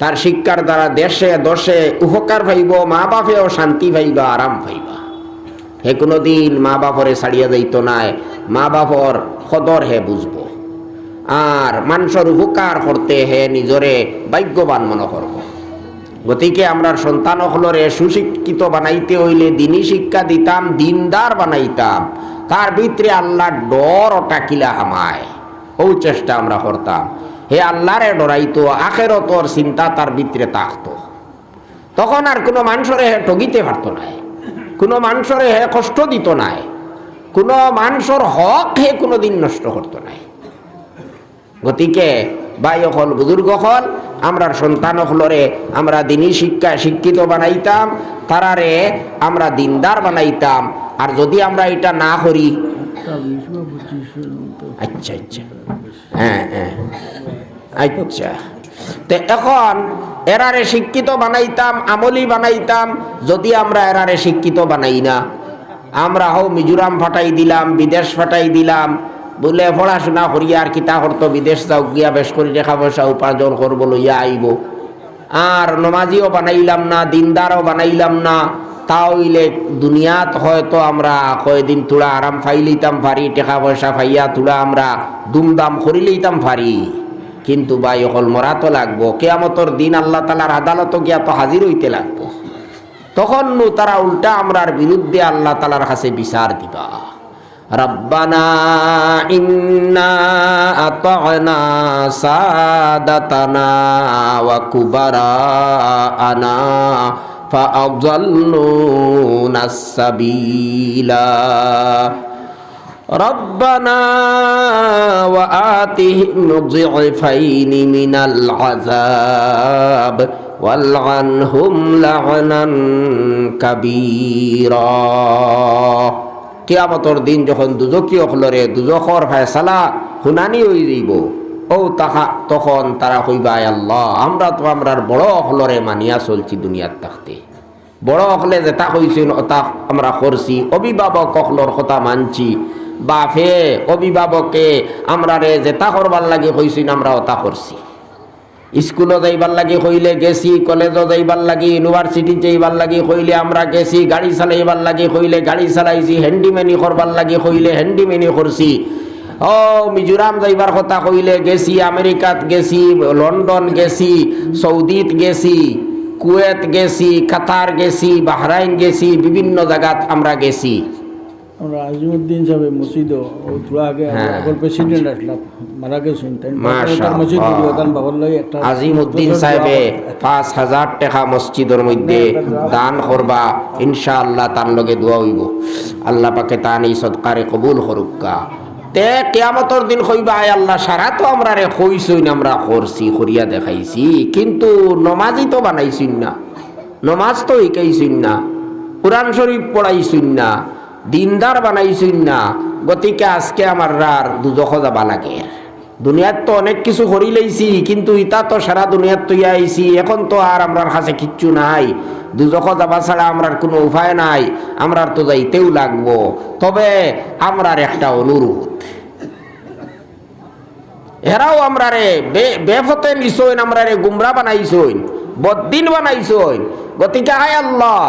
তার শিক্ষার দ্বারা দেশে দশে উপকার পাইব, মা বাপেও শান্তি পাইবা, আরাম পাইবা। হে কোনোদিন মা বাপরে ছাড়িয়া যাইতো নাই, মা বাপর সদর হে বুঝব, আর মানুষের উপকার করতে হে নিজরে ভাগ্যবান মনে করব। গতিকে আমরা সন্তান হলরে সুশিক্ষিত বানাইতে হইলে দিনী শিক্ষা দিতাম, দিনদার বানাইতাম, তার ভিতরে আল্লাহর ডর টাকিলা হামায়, ও চেষ্টা আমরা করতাম। হে আল্লাহরে ডরাইতো, আখেরতর চিন্তা তার ভিতরে থাকতো। তখন আর কোনো মানুষরে হে ঠগিতে পারতো নাই, কোনো মানুষরে হে কষ্ট দিত নাই, কোনো মানুষের হক হে কোনোদিন নষ্ট করতো নাই। গতিকে ভাই হল, বুজুর্গ হল, আমরা সন্তান হলরে আমরা দিনী শিক্ষায় শিক্ষিত বানাইতাম, তারারে আমরা দিনদার বানাইতাম। আর যদি আমরা এটা না করি, আচ্ছা আচ্ছা, হ্যাঁ হ্যাঁ, আচ্ছা, তো এখন এরারে শিক্ষিত বানাইতাম, আমলি বানাইতাম। যদি আমরা এরারে শিক্ষিত বানাই না, আমরা হও মিজোরাম ফাটাই দিলাম, বিদেশ ফাটাই দিলাম, বলে পড়াশোনা করিয়া আর কিতা করতো, বিদেশ যাও গিয়া বেশ করে টাকা পয়সা উপার্জন করবো, লইয়া আইব। আর নমাজিও বানাইলাম না, দিনদারও বানাইলাম না, তাহলে দুনিয়াত হয়তো আমরা কয়েকদিন তোরা আরাম ফাই লইতাম পারি, টাকা পয়সা ফাইয়া তোরা আমরা দুমদাম করি লইতাম পারি। কিন্তু ভাই হল মরা তো লাগবো, কেয়ামতর দিন আল্লাহ তালার আদালত গিয়া তো হাজির হইতে লাগবো। তখন তারা উল্টা আমরার বিরুদ্ধে আল্লাহ তালার কাছে বিচার দিবা। রব্বানা ইন্না আতা'না সাদাতানা ওয়া কুবারাআনা ফাআযাল্লুনাস সাবিলা রব্বানা ওয়া আতিহিম যিফাইনি মিনাল আযাব ওয়ালআনহুম লা'নান কাবীরা। কিয়ামতর দিন যখন দুজকীয় হলরে দুজখর ফায়সালা শুনানি হয়ে যাইব, ও তাহা তখন তারা কইবা, আল্লাহ আমরা তো আমরার বড় হলরে মানিয়া চলছি দুনিয়ার থাকতে, বড় হলে যেটা কইছেন ওটা আমরা করছি, অভিভাবক হলর কথা মানছি, বাপে অভিভাবকে আমরারে যেটা করবার লাগে কইছেন আমরা ওটা করছি। স্কুলে যাইবার লাগি কইলে গেছি, কলেজও যাইবার লাগি, ইউনিভার্সিটি যাইবার লাগি কইলে আমরা গেছি, গাড়ি চালাইবার লাগি কইলে গাড়ি চালাইছি, হ্যান্ডিম্যানি করবার লাগি কইলে হ্যান্ডিম্যানি করছি। ও মিজোরাম যাইবার কথা কইলে গেছি, আমেরিকাত গেছি, লন্ডন গেছি, সৌদিত গেছি, কুয়েত গেছি, কাতার গেছি, বাহরাইন গেছি, বিভিন্ন জায়গাত আমরা গেছি। আমরা আজিমউদ্দিন সাহেব মসজিদ আগে প্রেসিডেন্ট আসলাম, মারা গেছেন। আজিমউদ্দিন সাহেবে ৫,০০০ টাকা মসজিদের মধ্যে দান করবা, ইনশাআল্লাহ তার লগে দোয়া হইব, আল্লাহ পাকে তান এই সদকারে কবুল করুকা। তে কিয়ামতর দিন কইবা, আয় আল্লাহ সারা তো আমরা রে কইছইন, আমরা করছি, করিয়া দেখাইছি, কিন্তু নমাজই তো বানাইছিন না, নমাজ তো শিখাইছিন না, কোরআন শরীফ পড়াইছিন না, দিনদার বানাইছিন না। গতিকে আজকে আমার আর দুজখ যাবা লাগে। দুনিয়ার তো অনেক কিছু করি লাইছি, কিন্তু ইটা তো সারা দুনিয়ার তো আইছি, এখন তো আর আমরার কাছে কিচ্ছু নাই, দুজখ যাবা ছাড়া আমরার কোনো উপায় নাই, আমরার তো যাইতেও লাগবো। তবে আমরার একটা অনুরোধ, এরাও আমরারে বেফতে নিছইন, আমরারে গুমরা বানাইছইন, বদ্দিন বানাইছইন। গতিকে আয় আল্লাহ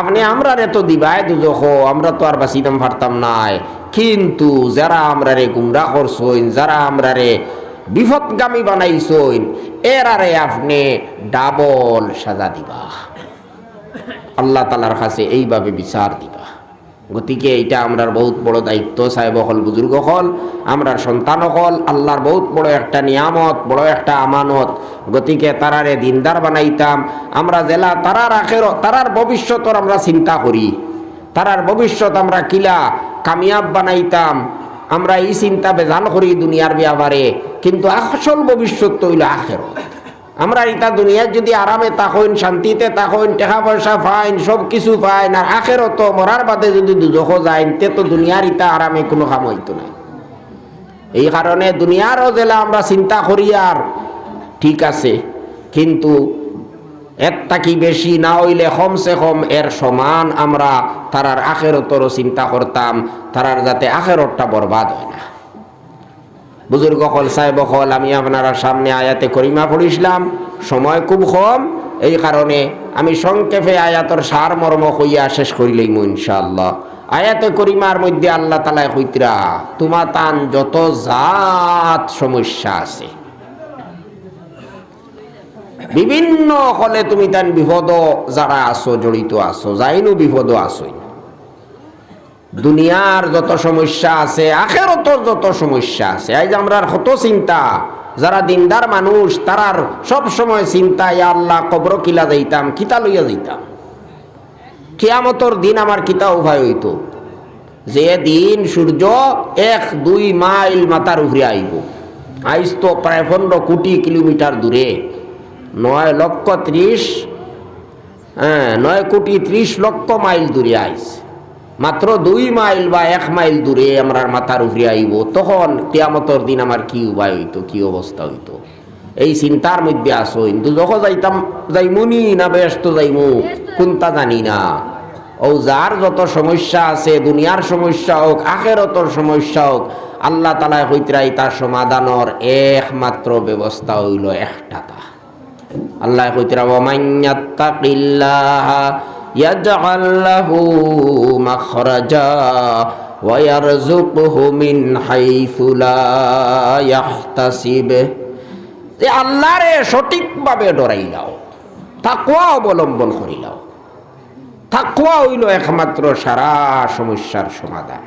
আপনি আমরারে তো দিবাই দুজখ, আমরা তো আর বাঁচিতাম পারতাম নাই, কিন্তু যারা আমরারে গুমরা করছইন, যারা আমরারে বিপদগামী বানাইছইন, এর আরে আপনি ডাবল সাজা দিবা, আল্লাহ তাআলার কাছে এইভাবে বিচার দিবা। গতিকে এইটা আমরার বহুত বড় দায়িত্ব, সাহেব হল, বুজুর্গ হল, আমরার সন্তান হল, আল্লাহর বহুত বড় একটা নিয়ামত, বড় একটা আমানত। গতিকে তারারে দিনদার বানাইতাম আমরা, জেলা তারার আখের তারার ভবিষ্যতর আমরা চিন্তা করি, তারার ভবিষ্যৎ আমরা কিলা কামিয়াব বানাইতাম আমরা এই চিন্তা বেজান করি দুনিয়ার ব্যাপারে, কিন্তু আসল ভবিষ্যৎ তো হইল আখেরত। আমরা এটা দুনিয়ার যদি আরামে থাকেন, শান্তিতে থাকেন, টাকা পয়সা পাইন, সব কিছু পাইন, আর আখেরত মরার বাদে যদি দুজখ যায়, তে তো দুনিয়ার ইটা আরামে কোনো কাম হইতো না। এই কারণে দুনিয়ারও জেলা আমরা চিন্তা করি, আর ঠিক আছে, কিন্তু এর থাকি বেশি না হইলে কমসে কম এর সমান আমরা তারার আখেরতরও চিন্তা করতাম, তারার যাতে আখেরতটা বরবাদ হয় না। বুজুর্গ হল, সাহেব হল, আমি আপনারা সামনে আয়াতে করিমা পড়িছিলাম, সময় খুব কম, এই কারণে আমি সংক্ষেপে আয়াতর সার মর্ম কইয়া শেষ করিলেই ইনশাআল্লাহ। আয়াতে করিমার মধ্যে আল্লাহ তাআলা কইতরা তোমার তান যত জাত সমস্যা আছে, বিভিন্ন হলে তুমি তান বিপদ যারা আছো, জড়িত আছো, যাইনু বিপদ আসই, দুনিয়ার যত সমস্যা আছে, আখেরাতের যত সমস্যা আছে। আজ আমরা কত চিন্তা, যারা দিনদার মানুষ তারার সব সময় চিন্তা, ইয়া আল্লাহ কবর কিলা যাইতাম, কিতা লইয়া যাইতাম, কিয়ামতের দিন আমার কিতা উপায় হইতো, যে দিন সূর্য 1-2 মাইল মাথার উপরে আইব। আইস তো প্রায় 15 কোটি কিলোমিটার দূরে, 9 কোটি 30 লক্ষ মাইল দূরে আইস, মাত্র 2 মাইল বা 1 মাইল দূরে আমার মাথার উপরে আইব, তখন কিয়ামতের দিন আমার কি উপায় হইতো, কি অবস্থা হইতো, এই চিন্তার মধ্যে আসো। কিন্তু যখন যাইতাম, যাইমুনি না ব্যস্ত যাইমু কোনটা জানি না। ও যার যত সমস্যা আছে, দুনিয়ার সমস্যা হোক, আখেরাতের সমস্যা হোক, আল্লাহ তাআলা কইতরা তার সমাধানের একমাত্র ব্যবস্থা হইল একটাটা। আল্লাহ কইতরা ওয়া মান ইয়াত্তাকিল্লাহা ইয়াজআল লাহু মাখরাজা ওয়া ইয়ারযুকহু মিন হাইসু লা ইয়াহতাসিব। যে আল্লাহরে সঠিকভাবে ডরাইলাও, তাকওয়া অবলম্বন করিলাও, তাকওয়া হইল একমাত্র সারা সমস্যার সমাধান।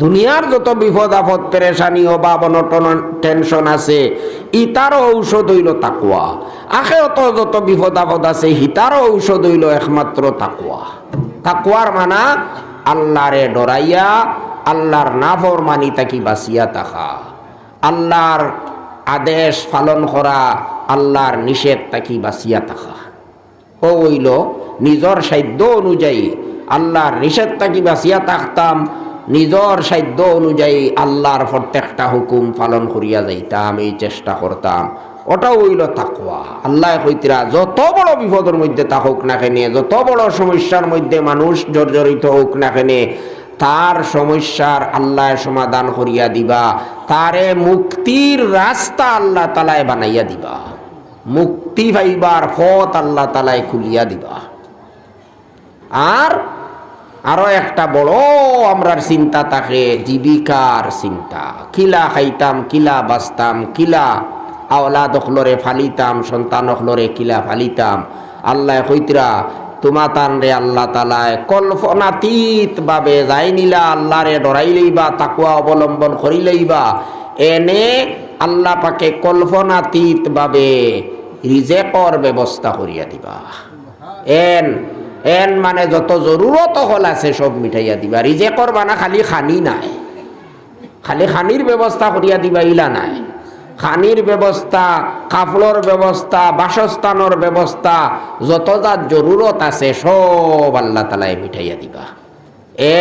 দুনিয়ার যত বিপদ আপদ, পেরেশানি, অভাব, অনটন, টেনশন আছে, ইতারও ঔষধ হইল তাকওয়া। আখেরাতে যত বিপদ আপদ আছে, হিতারও ঔষধ হইল একমাত্র তাকওয়া। তাকওয়ার মানা আল্লাহরে ডরাইয়া, আল্লাহর নাফরমানি তাকি বাঁচিয়া থাকা, আল্লাহর আদেশ পালন করা, আল্লাহর নিষেধ তাকি বাঁচিয়া থাকা। ও হইল নিজের সাধ্য অনুযায়ী আল্লাহর নিষেধ তাকি বাঁচিয়া থাকতাম, নিজের সাধ্য অনুযায়ী আল্লাহর প্রত্যেকটা হুকুম পালন করিয়া যাইতাম, এই চেষ্টা করতাম, ওটাও হইল তাকওয়া। আল্লাহ কইতরা যত বড় বিপদের মধ্যে থাকুক না কেনে, যত বড় সমস্যার মধ্যে মানুষ জর্জরিত হোক না কেনে, তার সমস্যার আল্লাহ সমাধান করিয়া দিবা, তারে মুক্তির রাস্তা আল্লাহ তাআলা বানাইয়া দিবা, মুক্তি পাইবার পথ আল্লাহ তাআলা খুলিয়া দিবা। আর আরো একটা বড় আমরার চিন্তা থাকে, জীবিকার চিন্তা, কিলা খাইতাম, কিলা বাঁচতাম, কিলা আওলাদ হলরে ফালিতাম, সন্তান হলরে কিলা ফালিতাম। আল্লাহ কইতরা তোমা তান রে আল্লাহ তাআলা কল্পনাতীত ভাবে যাই নিলা, আল্লাহরে ডরাইলেইবা, তাকওয়া অবলম্বন করিলেইবা, এনে আল্লাহ পাকে কল্পনাতীত ভাবে রিজেকর ব্যবস্থা করিয়া দিবা। এন মানে যত জরুরত হল আছে সব মিটাইয়া দিবা। রিজেকর বানা খালি খানি নাই, খালি খানির ব্যবস্থা করিয়া দিবা ইলা নাই, খানির ব্যবস্থা, কাপড়ের ব্যবস্থা, বাসস্থানের ব্যবস্থা, যত যার জরুরত আছে সব আল্লাহ তাআলা মিটাইয়া দিবা।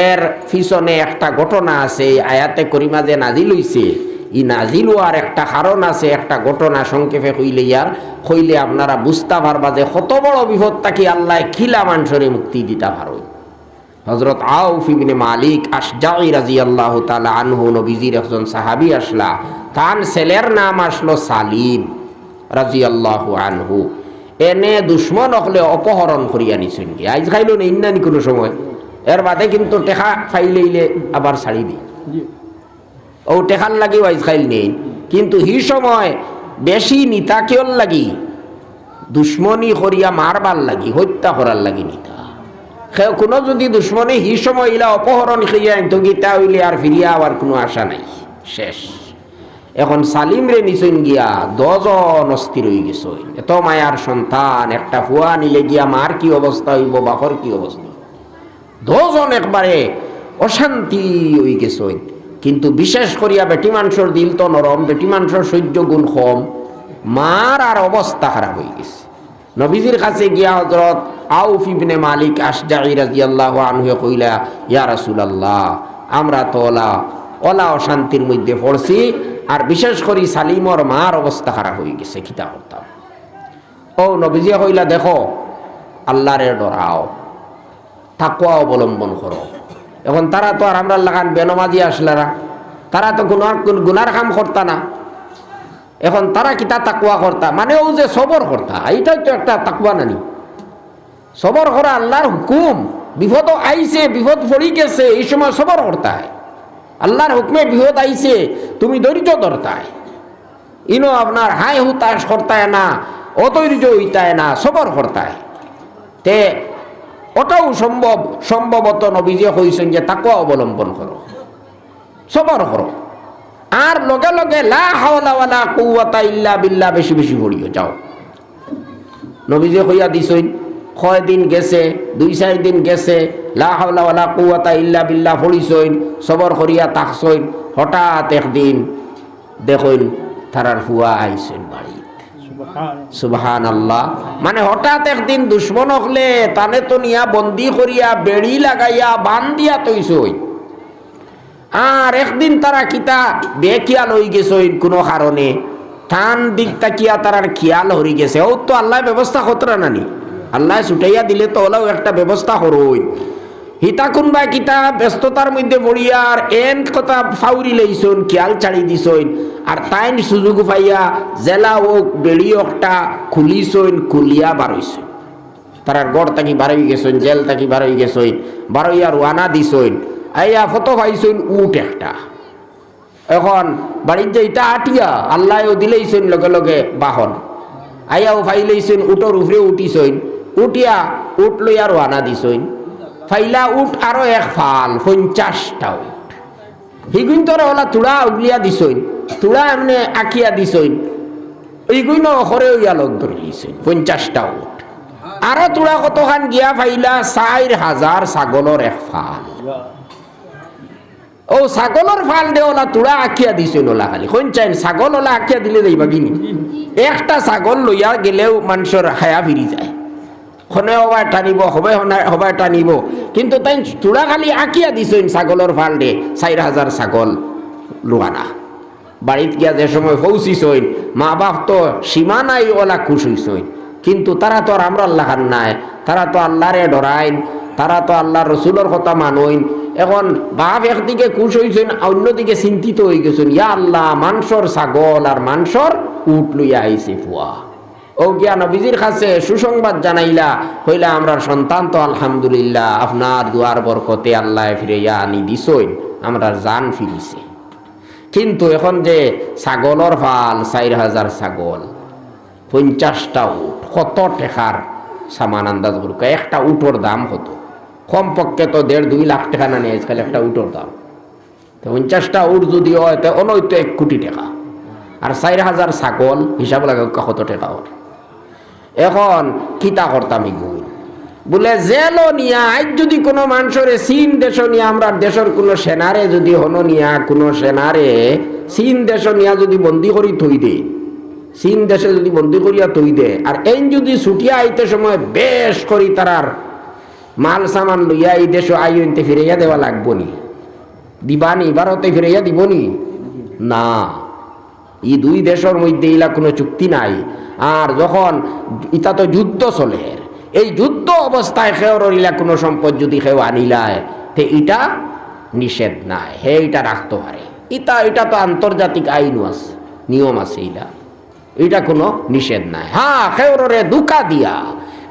এর পিছনে একটা ঘটনা আছে, আয়াতে করিমা যে নাজিল হইছে, ই নাজিল হওয়ার একটা কারণ আছে, একটা ঘটনা সংক্ষেপে কইলে আপনারা বুঝতে পারবা যে কত বড় বিপদ থাকি আল্লাহ খিলা মানুষরে মুক্তি দিতে পারো। হযরত আউফ ইবনে মালিক আশজাঈ রাদিয়াল্লাহু তাআলা আনহু, নবীজির একজন সাহাবী আসলা, তার ছেলের নাম আসলো সালিম রাদিয়াল্লাহু আনহু। এনে দুশ্মন হলে অপহরণ করিয়া নিছেন, কি আইজ খাইল না ইন্নানি কোনো সময়, এর বাদে কিন্তু টেকা ফাইলেইলে আবার ছাড়ি দি, ও টেকার লাগেও আইজ খাইল নেই, কিন্তু হি সময় বেশি নিতা কেউর লাগি দুশ্মনী করিয়া মারবার লাগি, হত্যা করার লাগি নিতা। সে কোনো যদি দুশ্মনী হি সময় ইলা অপহরণ খেয়ে আনতো গীতা হইলে আর ফিরিয়া আবার কোনো আশা নাই, শেষ। এখন সালিম রে নিচন গিয়া 10 জন অস্থির হয়ে গেছে। এত মায়ার সন্তান একটা ফুয়া নিলে গিয়া মার কি অবস্থা হইব, বাপর কি অবস্থা, 10 জন একবারে অশান্তি হয়ে গেছে। কিন্তু বিশেষ করিয়া বেটি মানুষের দিল তো নরম, বেটি মানুষের সহ্য গুণ কম, মার আর অবস্থা খারাপ হয়ে গেছে। নবীজির কাছে গিয়া হযরত আউফ ইবনে মালিক আশজাঈ রাদিয়াল্লাহু আনহু কইলা, ইয়া রাসূলুল্লাহ, আমরা তো ওলা অশান্তির মধ্যে পড়ছি, আর বিশেষ করে সালিমর মার অবস্থা খারাপ হয়ে গেছে, কিতা করতাম? ও নবীজি কইলা, দেখো আল্লাহরে ডরাও, তাকওয়া অবলম্বন করো। এখন তারা তো আর আমরা লাগান বেনমাজি আসলারা, তারা তো গুনার কাম করতা না। এখন তারা কিতা তাকওয়া করতা, মানে ও যে সবর করতা, এইটাই তো একটা তাকওয়া নানি। সবর করা আল্লাহর হুকুম, বিপদ আইছে, বিপদ পড়ি গেছে, এই সময় সবর করতা হয়। আল্লাহর হুকমে বিপদ আইছে, তুমি ধৈর্য ধরতায়, ইনো আপনার হাই হুতাশ করতায় না, অধৈর্য হইতায় না, সবর করতায়। তে ওটাও সম্ভবত নবীজি কইছেন যে তাকওয়া অবলম্বন করো, সবর করো, আর লগে লগে লা হাওলা ওয়ালা কুওয়াতা ইল্লা বিল্লাহ বেশি বেশি পড়িও যাও। নবীজি কইয়া দিছেন, কয়দিন গেছে, 2-4 দিন গেছে, লা হাওলা ওয়ালা কুওয়াতা ইল্লা বিল্লাহ পড়িছেন, সবর করিয়া তাকছেন। হঠাৎ একদিন দেখুন তারার ফুয়া আইছেন বাড়ি, সুবহানাল্লাহ। মানে হঠাৎ একদিন দুশ্মন হলে তানে তো নিয়া বন্দি করিয়া বেড়ি লাগাইয়া বান্ধিয়া তৈছই, আর একদিন তারা কিতা বেখিয়াল হয়ে গেছে কোনো কারণে, টান দিক তাকিয়া তারার খেয়াল হরি গেছে। ও তো আল্লাহ ব্যবস্থা করতরা নানি, আল্লাহ ছুটাইয়া দিলে তো ওলাও একটা ব্যবস্থা করই। হিতা কোনবা কিতা ব্যস্ততার মধ্যে পড়িয়ার এন কথা ফাউরি লইছন, খেয়াল ছাড়ি দিছইন, আর তাইন সুযোগ পাইয়া জেলা ও বেড়ি একটা খুলিছইন, খুলিয়া বারইছইন, তারার গড় থাকি বারই গেছইন, জেল থাকি বারই গেছইন, বারইয়া রওয়ানা দিছইন। আইয়া ফটো পাইছইন উট একটা। এখন বাড়ির যে এটা আটিয়া আল্লাহও দিলেইছইন লগে লগে বাহন, আইয়াও ফাইলেইছইন, উটোর উপরে উঠিছইন, উঠিয়া উঠ লইয়া রওয়ানা দিছইন। ফাইলা উঠ আরো এক ফাল 50টা উঠ, হিগুইন তোরা ওলা তুড়া উগলিয়া দিছইন, তুড়া এমনি আঁকিয়া দিছইন, এইগুইন অখরে হইয়া লগ ধরে দিছইন 50টা উঠ। আরো তুড়া কতখান গিয়া ফাইলা 4000 ছাগলের এক ফাল। ও ছাগলের ফাল দে ওলা তুড়া আঁকিয়া দিছইন, ওলা খালি কইন ছাগল ওলা আঁকিয়া দিলে যাইবা কিনি? একটা ছাগল লইয়া গেলেও মানুষের হায়া ফিরি যায়, হনে হবায় টানিব, হবায় টানিব, কিন্তু তাই চূড়া খালি আঁকিয়া দিছইন ছাগলের ফাল দে 4000 ছাগল লোয়ানা। বাড়িত গিয়া যে সময় পৌঁছিছইন, মা বাপ তো সীমা নাই ওলা খুশ হইছইন, কিন্তু তারা তো আর আমরা আল্লাহ নাই, তারা তো আল্লাহরে ডরাইন, তারা তো আল্লাহর রসুলের কথা মানইন। এখন বাপ একদিকে খুশ হইছেন, অন্যদিকে চিন্তিত হয়ে গেছেন, ইয়া আল্লাহ, মাংসর ছাগল আর মাংসর উট লইয়া আইছে ফুয়া। ও গিয়া নবীজির কাছে সুসংবাদ জানাইলা, কইলা আমরার সন্তান তো আলহামদুলিল্লাহ আপনার দুয়ার বরকতে আল্লাহ ফিরাইয়া আনি দিছইন, আমরার জান ফিরিছে। কিন্তু এখন যে ছাগলের ফাল 4000 ছাগল, 50টা উট, কত টাকার সামান আন্দাজ করুক? একটা উটোর দাম কত? কমপক্ষে তো 1.5-2 লাখ টাকা না নিয়ে আজকাল একটা উটোর দাম। 50টা উট যদি হয় তো অনৈত 1 কোটি টাকা, আর 4000 ছাগল হিসাব লাগে কত টাকা ওর। এখন কিতা করতাম এগুলো বলে জেল নিয়া, আজ যদি কোনো মানুষের চীন দেশ নিয়ে, আমরা দেশের কোনো সেনারে যদি হনো নিয়া, কোনো সেনারে চীন দেশ নিয়া যদি বন্দি করি থই দে, চীন দেশে যদি বন্দি করিয়া থই দে, আর এই যদি ছুটিয়া আইতে সময় বেশ করি তারার মাল সামান লইয়া এই দেশ আইনতে ফিরাইয়া দেওয়া লাগবো নি? দিবানি? ভারতে ফিরাইয়া দিবনি? না, এই 2 দেশের মধ্যে ইলা কোনো চুক্তি নাই। আর যখন ইটা তো যুদ্ধ চলে, এই যুদ্ধ অবস্থায় খেওর ইলা কোনো সম্পদ যদি কেউ আনিলায়, তে এটা নিষেধ নাই, হে এটা রাখতে পারে। এটা তো আন্তর্জাতিক আইন আছে, নিয়ম আছে, এটা কোনো নিষেধ নাই। হ্যাঁ, খেওরে দুকা দিয়া,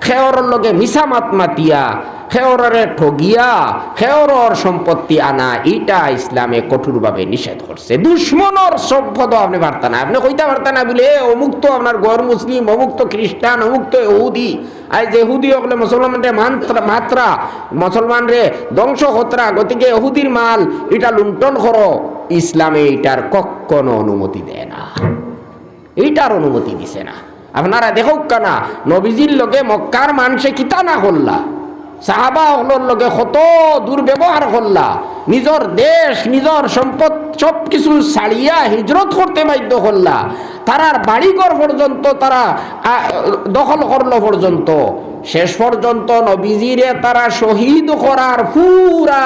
খেওরের লগে মিছা মাত মাতিয়া, খেওরে ঠগিয়া খেওরর সম্পত্তি আনা, এটা ইসলামে কঠোরভাবে নিষেধ করছে। দুশ্মনর সম্পদ আপনি পারতা না, আপনি কইতে পারতা না বলে অমুক তো আপনার গর মুসলিম, অমুক তো খ্রিস্টান, অমুক তো ইহুদি। আজ ইহুদি হলে মুসলমানরে মাত্রা মুসলমান রে ধ্বংস হতরা, গতিকে ইহুদির মাল এটা লুণ্ঠন করো, ইসলামে এটার কখনো অনুমতি দেয় না, এইটার অনুমতি দিছে না। আপনারা দেখো কেনা নবীজির লগে মক্কার মানুষে কিতা না করলা, সাহাবা হলোর লগে কত দুর্ব্যবহার করলা, নিজের দেশ নিজের সম্পদ সব কিছু ছাড়িয়া হিজরত করতে বাধ্য করলা, তারার বাড়িঘর পর্যন্ত তারা দখল করলো পর্যন্ত, শেষ পর্যন্ত নবীজিরে তারা শহীদ করার পুরা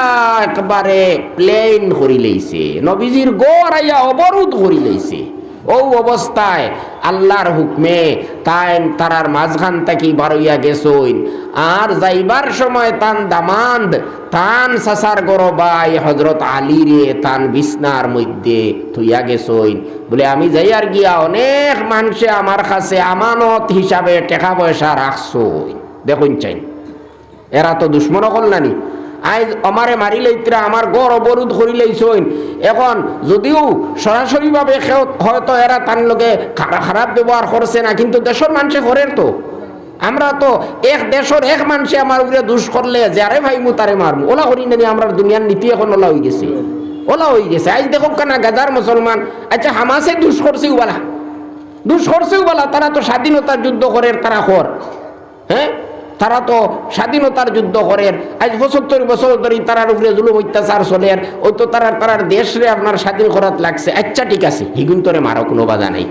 একবারে প্লেন করি লইছে, নবীজির গড় আইয়া অবরোধ করি লইছে। ও অবস্থায় আল্লাহর হুকমে তারার মাঝখান থেকে বারইয়া গেছইন, আর যাইবার সময় তান দামান্দ তান সাসার গরবাই হজরত আলী রে তান বিছনার মধ্যে থইয়া গেছইন, বলে আমি যাইয়ার গিয়া অনেক মানুষে আমার কাছে আমানত হিসাবে টাকা পয়সা রাখছই। দেখুন চাই এরা তো দুশ্মন করলানি, আজ আমারে মারি লইতরা আমার গড় অবরোধ করি লইছইন। এখন যদিও সরাসরি ভাবে হয়তো এরা তার লগে খারাপ ব্যবহার করছে না, কিন্তু দেশের মানুষে করেন তো। আমরা তো এক দেশের এক মানুষে আমার উপরে দুষ করলে যারে ভাইমু তারে মারমু, ওলা করি না। আমরা দুনিয়ার নীতি এখন ওলা হয়ে গেছে, ওলা হয়ে গেছে। আজ দেখো কেনা গাজার মুসলমান, আচ্ছা হামাসে দুষ করছেও বলা, দুষ করছেও বলা, তারা তো স্বাধীনতার যুদ্ধ করে, তারা কর, হ্যাঁ তারা তো স্বাধীনতার যুদ্ধ করেন। আজ ৭৫ বছর ধরে তারার উপরে জুলুম অত্যাচার চলেন, ওই তো তারার দেশরে আপনার স্বাধীন করাত লাগছে। আচ্ছা ঠিক আছে, হিগুন্তরে মারো, কোনো বাধা নেই।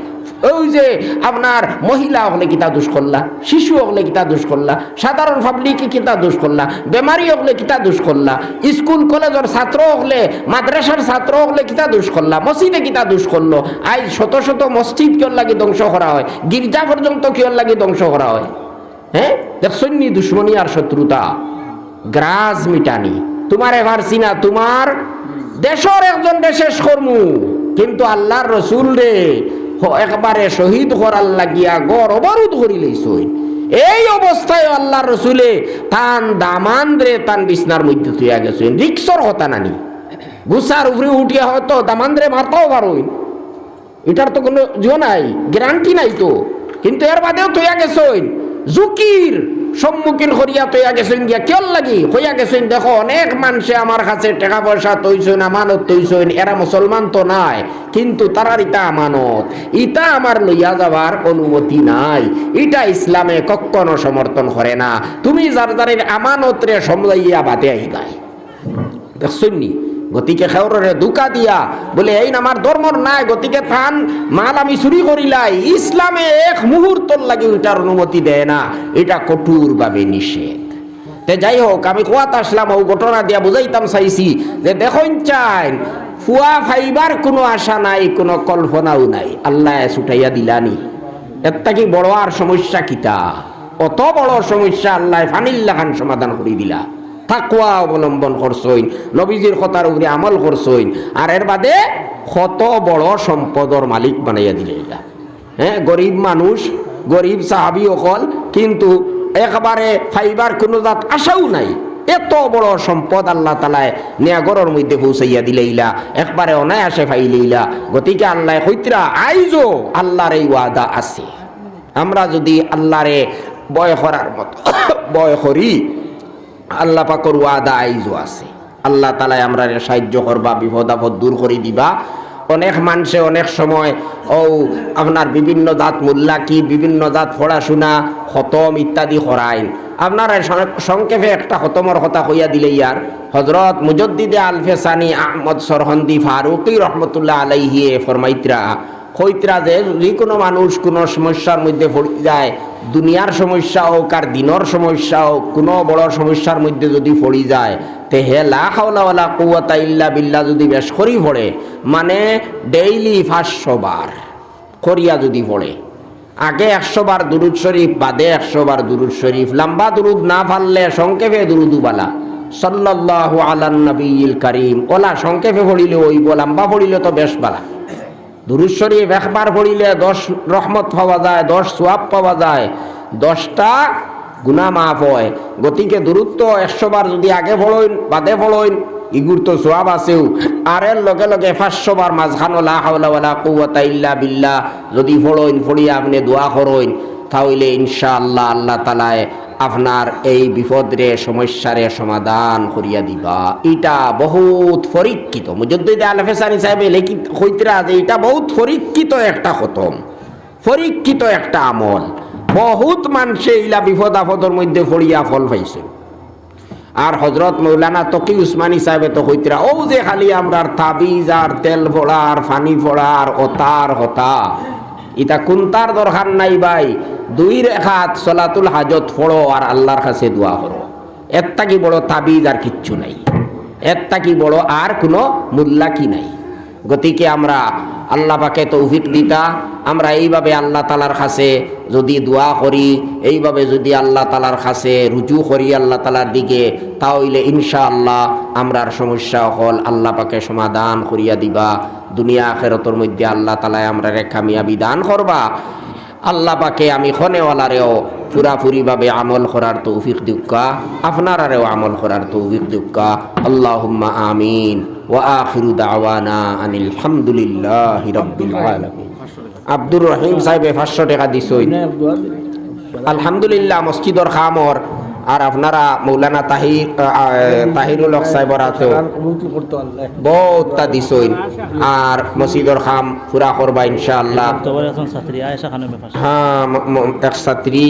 ওই যে আপনার মহিলা হলে কিতা দোষ করলা, শিশু হলে কিতা দোষ করলা, সাধারণ পাবলিকে কিতা দোষ করলা, বেমারি হলে কিতা দোষ করলা, স্কুল কলেজের ছাত্র হলে, মাদ্রাসার ছাত্র হলে কিতা দোষ করলা, মসজিদে কিতা দোষ করলো। আজ শত শত মসজিদ কিয়র লাগে ধ্বংস করা হয়, গির্জা পর্যন্ত কিয়র লাগে ধ্বংস করা হয়। হ্যাঁ দেখছেন নি দুশ্মনী আর শত্রুতা, গ্রাস মিটানি। তোমার এভারছি না, তোমার দেশের একজন শেষ কর্মু, কিন্তু আল্লাহর রসুল রে একবারে শহীদ করার লাগিয়া গড় অবরোধ করি লইছই। এই অবস্থায় আল্লাহর রসুলে তান দামান রে তান বিছনার মধ্যে থইয়া গেছেন। রিক্সর কথা নানি, গুসার উপরে উঠিয়া হয়তো দামান রে মারতাও পারোই, এটার তো কোনো নাই, গ্যারান্টি নাই তো, কিন্তু এর বাদেও থইয়া গেছেন। ঝুঁকির সম্মুখীন করিয়া তৈয়া গেছেন গিয়া কেউ লাগি হইয়া গেছেন। দেখো অনেক মানুষে আমার কাছে টাকা পয়সা তৈছেন, আমানত তৈছেন, এরা মুসলমান তো নাই, কিন্তু তারার ইটা আমানত, ইটা আমার লইয়া যাবার অনুমতি নাই, এটা ইসলামে কখনো সমর্থন করে না। তুমি যার যারের আমানত রে সমলাইয়া বাদে আই গায়, দেখছেন নি। গতিকে খেওরে দুকা দিয়া বলে এই আমার ধর্মর নাই, গতিকে থান মাল আমি চুরি করিলাই, ইসলামে এক মুহূর্তর লাগে ওইটার অনুমতি দেয় না, এটা কঠোরভাবে নিষেধ। তে যাই হোক, আমি কোয়াত আসলাম ও ঘটনা দিয়া বুঝাইতাম চাইছি যে দেখুন চাই ফুয়া ফাইবার কোনো আশা নাই, কোনো কল্পনাও নাই, আল্লাহ ছুটাইয়া দিলানি। একটা কি বড় আর সমস্যা কিতা, অত বড় সমস্যা আল্লাহ ফানিল্লাহান সমাধান করে দিলা। তাকওয়া অবলম্বন করছইন, নবীজির কথার উপরে আমল করছইন, আর এর বাদে কত বড় সম্পদর মালিক বানাইয়া দিলে এটা। হ্যাঁ গরিব মানুষ, গরিব সাহাবি অকল, কিন্তু একবারে ফাইবার কোনো জাত আশাও নাই, এত বড় সম্পদ আল্লাহ তালায় নেয়াগরের মধ্যে পৌঁছাইয়া দিলেইলা, একবারে অনায়াসে ফাইলেইলা। গতিকে আল্লাহ কইতরা আইজো আল্লাহর এই ওয়াদা আছে, আমরা যদি আল্লাহরে বয় করার মতো বয় করি, আল্লাহ পাকর ওয়াদা আইজও আছে। আল্লাহ তালাই আমরা সাহায্য করবা, বিপদ আপদ দূর করে দিবা। অনেক মানুষে অনেক সময় ও আপনার বিভিন্ন জাত মোল্লা কি বিভিন্ন জাত পড়াশোনা খতম ইত্যাদি করাইন। আপনারা সংক্ষেপে একটা খতমর কথা কইয়া দিলে ইয়ার হজরত মুজদ্দিদে আলফেসানি আহমদ সরহন্দি ফারুকি রহমতুল্লাহ আলাইহিয়ে ফরমাইতরা কইতরা যে যে কোনো মানুষ কোনো সমস্যার মধ্যে পড়ে যায়, দুনিয়ার সমস্যা হোক আর দিনের সমস্যা হোক, কোনো বড় সমস্যার মধ্যে যদি পড়ে যায়, তে হে লা হাওলা ওয়ালা কুওয়াতা ইল্লা বিল্লাহ যদি বেশ করি পড়ে, মানে ডেইলি 500 বার করিয়া যদি পড়ে, আগে 100 বার দুরুদ শরীফ, বাদে 100 বার দুরুদ শরীফ, লম্বা দুরুদ না পারলে সংক্ষেপে দুরুদুবালা সাল্লাল্লাহু আলান নবিয়িল কারীম, ওলা সংক্ষেপে পড়িলে ওই, লম্বা পড়িলে তো বেশ বালা। দুরূদ শরীফ একবার পড়িলে 10 রহমত পাওয়া যায়, 10 সওয়াব পাওয়া যায়, 10টা গুনাহ মাফ হয়। গতিকে দূরত্ব 100 বার যদি আগে পড়ইন বাদে পড়ইন ইগুর তো সওয়াব আছেও, আর এর লগে লগে 500 বার মাঝখানো লা হাওলা ওয়ালা কুওয়াতা ইল্লা বিল্লাহ যদি পড়ইন, পড়িয়া আপনি দোয়া করইন, তাহলে ইনশাআল্লাহ আল্লাহ তাআলা আপনার এই বিপদরে সমস্যারে সমাধান করিয়া দিবা। এটা বহুত পরীক্ষিত, মুজাদ্দিদ আল-ফেসানি সাহেব লেখি কইতরা যে এটা বহুত পরীক্ষিত একটা খতম, পরীক্ষিত একটা আমল। বহুত মানুষে ইলা বিপদ আপদর মধ্যে পড়িয়া ফল পাইছে। আর হযরত মৌলানা তকি উসমানী সাহেবে তো কইতরা ও যে খালি আমরার তাবিজ আর তেল ফোড়া আর পানি ফোড়া আর ওতার হতা, এটা কোনটার দরকার নাই ভাই। 2 রাকাত সালাতুল হাজত পড়ো আর আল্লাহর কাছে দোয়া করো, এর থেকে বড় তাবিজ আর কিচ্ছু নাই, এর থেকে বড় আর কোনো মূল্যা কি নাই। গতিকে আমরা আল্লাহ পাকে তৌফিক দিতা, আমরা এইভাবে আল্লাহ তালার কাছে যদি দোয়া করি, এইভাবে যদি আল্লাহ তালার কাছে রুজু করি আল্লাহ তালার দিকে, তাহলে ইনশাআল্লাহ আমরার সমস্যা হল আল্লাহ পাকে সমাধান করিয়া দিবা। দুনিয়া আখিরাতের মধ্যে আল্লাহ তালা আমরা কামিয়াবি দান করবা। আল্লাহ পাকে আমি খনেওয়ালারেও পুরাপুরিভাবে আমল করার তৌফিক দিক্কা, আপনারারেও আমল করার তৌফিক দিক্কা। আল্লাহুম্মা আমিন। ওয়া আখিরু দাওয়ানা আনিল হামদুলিল্লাহি রাব্বিল আলামিন। আব্দুর রহিম সাহেবে 500 টাকা দিছই, আলহামদুলিল্লাহ। মসজিদর খামর আর আপনারা মৌলানা তাহিরুল হক সাহেবর আছেও বহুতটা দিছই, আর মসজিদর খাম পুরা করবা ইনশাআল্লাহ। হ্যাঁ, এক ছাত্রী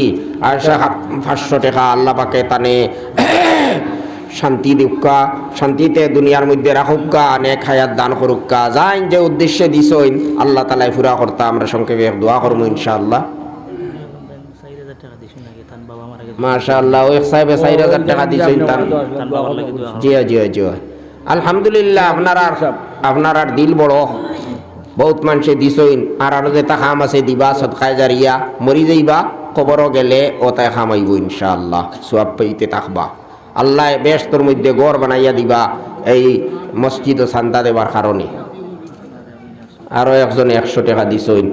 আয়সা 500 টাকা আল্লাহ পাকে তানে শান্তি দিক্কা, শান্তিতে দুনিয়ার মধ্যে রাখুক্কা, অনেক হায়াত দান করুক্কা। যাইন যে উদ্দেশ্যে দিছইন আল্লাহ তাআলা পুরা করতা। আমরা সংক্ষেপে দোয়া করবো ইনশাআল্লাহ। মাশাআল্লাহ, ওই সাহেবে 4000 টাকা দিছইন তান। জি জি জি, আলহামদুলিল্লাহ। আপনার দিল বড়, বহুত মানুষে দিছইন। আর আরো যেটা খাম আছে দিবা, সদকায়ে জারিয়া, মরি যাইবা কবরও গেলে ওটাই খামাইব ইনশাআল্লাহ, সওয়াব পাইতে থাকবা। আল্লাহ বেহেশতের মধ্যে ঘর বানাইয়া দিবা এই মসজিদ ও চান্দা দেবার কারণে। আরো একজন 100 টাকা দিছইন।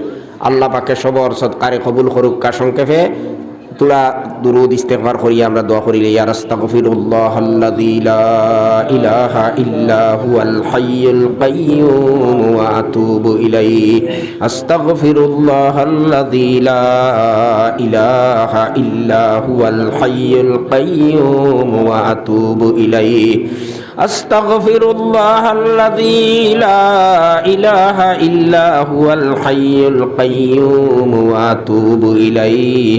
আল্লাহ পাকে সবর সদকারে কবুল করুক। সংক্ষেপে তোরা দুরুদ ইস্তেগফার করি, আমরা দোয়া করি। ইয়া আস্তাগফিরুল্লাহাল্লাযী লা ইলাহা ইল্লা হুয়াল হাইয়ুল কাইয়্যুম ওয়া আতুবু ইলাইহি। আস্তাগফিরুল্লাহাল্লাযী লা ইলাহা ইল্লা হুয়াল হাইয়ুল কাইয়্যুম ওয়া আতুবু ইলাইহি। আস্তাগফিরুল্লাহাল্লাযী লা ইলাহা ইল্লা হুয়াল হাইয়ুল কাইয়্যুম ওয়া আতুবু ইলাইহি।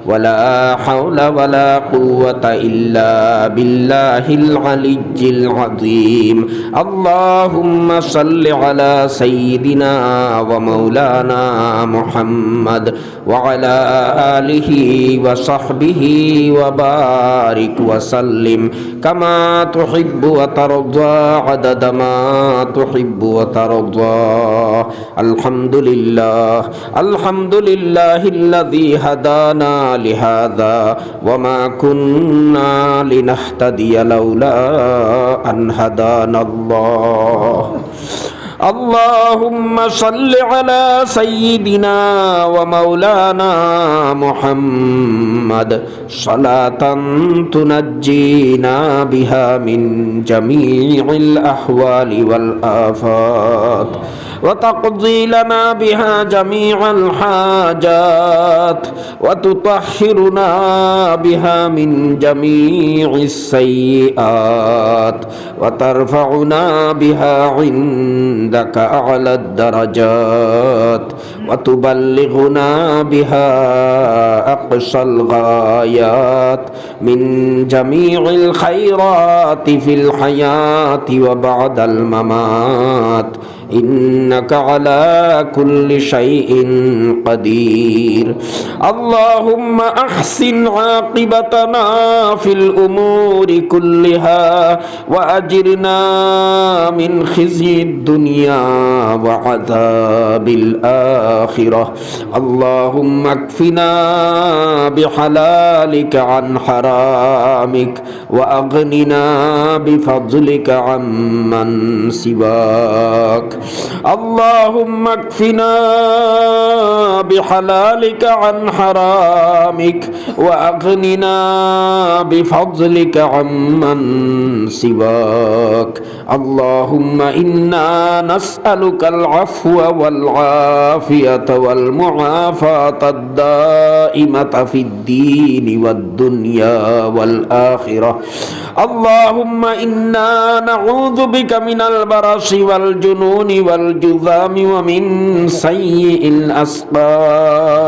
ওয়ালা হাওলা ওয়ালা কুওয়াতা ইল্লা বিল্লাহিল আলিয়্যিল আযীম। আল্লাহুম্মা সাল্লি আলা সাইয়্যিদিনা ওয়া মাওলানা মুহাম্মদ ওয়া আলা আলিহি ওয়া সাহবিহি ওয়া বারিক ওয়া সাল্লিম কামা তুহিব্বু ওয়া তারদা আদাদা মা তুহিব্বু ওয়া তারদা। আলহামদুলিল্লাহ, আলহামদুলিল্লাহিল্লাযী হাদানা লিহাযা ওয়া মা কুন্না লিনাহতাদিয়া লাউলা আন হাদানাল্লাহ। اللهم صل على سيدنا ومولانا محمد صلاة تنجينا بها من جميع الأحوال والآفات وتقضي لنا بها جميع الحاجات وتطهرنا بها من جميع السيئات وترفعنا بها عندك أعلى الدرجات وتبلغنا بها أقصى الغايات من جميع الخيرات في الحياة وبعد الممات إنك على كل شيء قدير. اللهم أحسن عاقبتنا في الأمور كلها وأجرنا من خزي الدنيا وعذاب الآخرة. اللهم اكفنا بحلالك عن حرامك وأغننا بفضلك عمن سواك. اللهم اكفنا بحلالك عن حرامك وأغننا بفضلك عمن سواك اللهم إنا نسألك العفو والعافية والمعافاة الدائمة في الدين والدنيا والآخرة اللهم إنا نعوذ بك من البرص والجنون والجذام ومن سيء الأسقام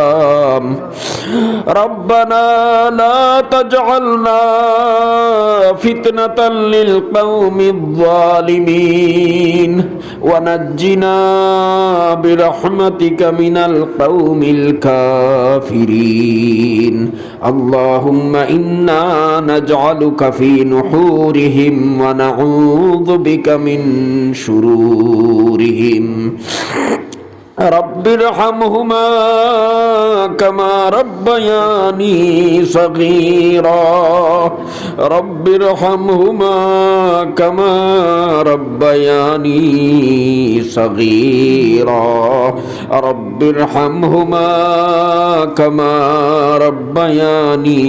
ربنا لا تجعلنا فتنة للقوم الظالمين ونجنا برحمتك من القوم الكافرين اللهم إنا نجعلك في نحورهم ونعوذ بك من شرورهم رب ارحمهما كما ربياني صغيرا رب ارحمهما كما ربياني صغيرا رب ارحمهما كما ربياني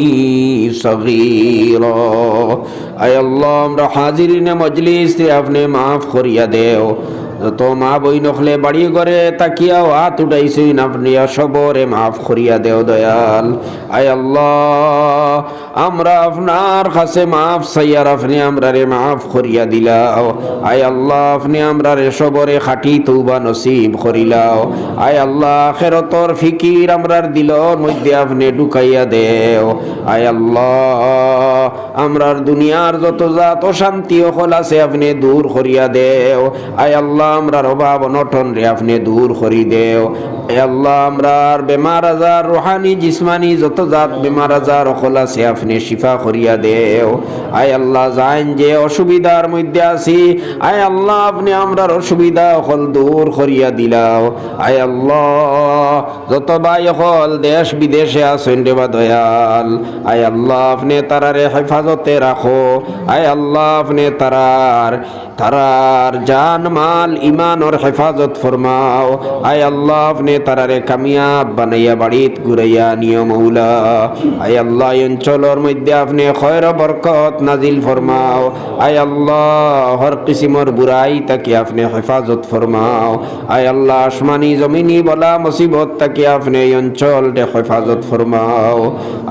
صغيرا اے اللہ আমরা হাজিরিন মজলিস তে আপনি maaf করিয়া দেও তো মা বই নখলে বাড়ি ঘরে তাকিয়াও হাত উঠাইছেন আপনি সবরে মাফ করিয়া দেও দয়াল আয় আল্লাহ আমরা আপনার কাছে মাফ চাইয়ার আপনি আমরারে মাফ করিয়া দিলাও আয় আল্লাহ আপনি আমরারে সবরে খাঁটি তওবা নসিব করিলাও আয় আল্লাহ আখিরাতর ফিকির আমরার দিলর মধ্যে আপনি ঢুকাইয়া দেও আয় আল্লাহ আমরার দুনিয়ার যত জাত অশান্তি সকল আছে আপনি দূর করিয়া দেও আয় আল্লাহ আমরার অভাব অনটন রে আপনি দূর করি দেও এ আল্লাহ আমরার বেমার আজার রুহানি জিসমানি যত জাত বেমার আজার সকল আছে আপনি শিফা করিয়া দেও আয় আল্লাহ জান যে অসুবিধার মধ্যে আছি আয় আল্লাহ আপনি আমরার অসুবিধা সকল দূর করিয়া দিলাও আয় আল্লাহ যত ভাই সকল দেশ বিদেশে আছেন রে বা দয়াল আয় আল্লাহ আপনি তারারে হেফাজতে রাখো আয় আল্লাহ আপনি তারার জান মাল ইমান और হেফাজত ফরমাও আয় আল্লাহ আপনি তারারে কামিয়াব বানাইয়া বাড়িত ঘুরাইয়া নিও মৌলা আয় আল্লাহ অঞ্চলের মধ্যে আপনি খয়র বরকত নাজিল ফরমাও আয় আল্লাহ হর কিসিমর বুরাই তাকে আপনি হেফাজত ফরমাও আয় আল্লাহ আসমানি জমিনি বলা মুসিবত তাকে আপনি অঞ্চল দে হেফাজত ফরমাও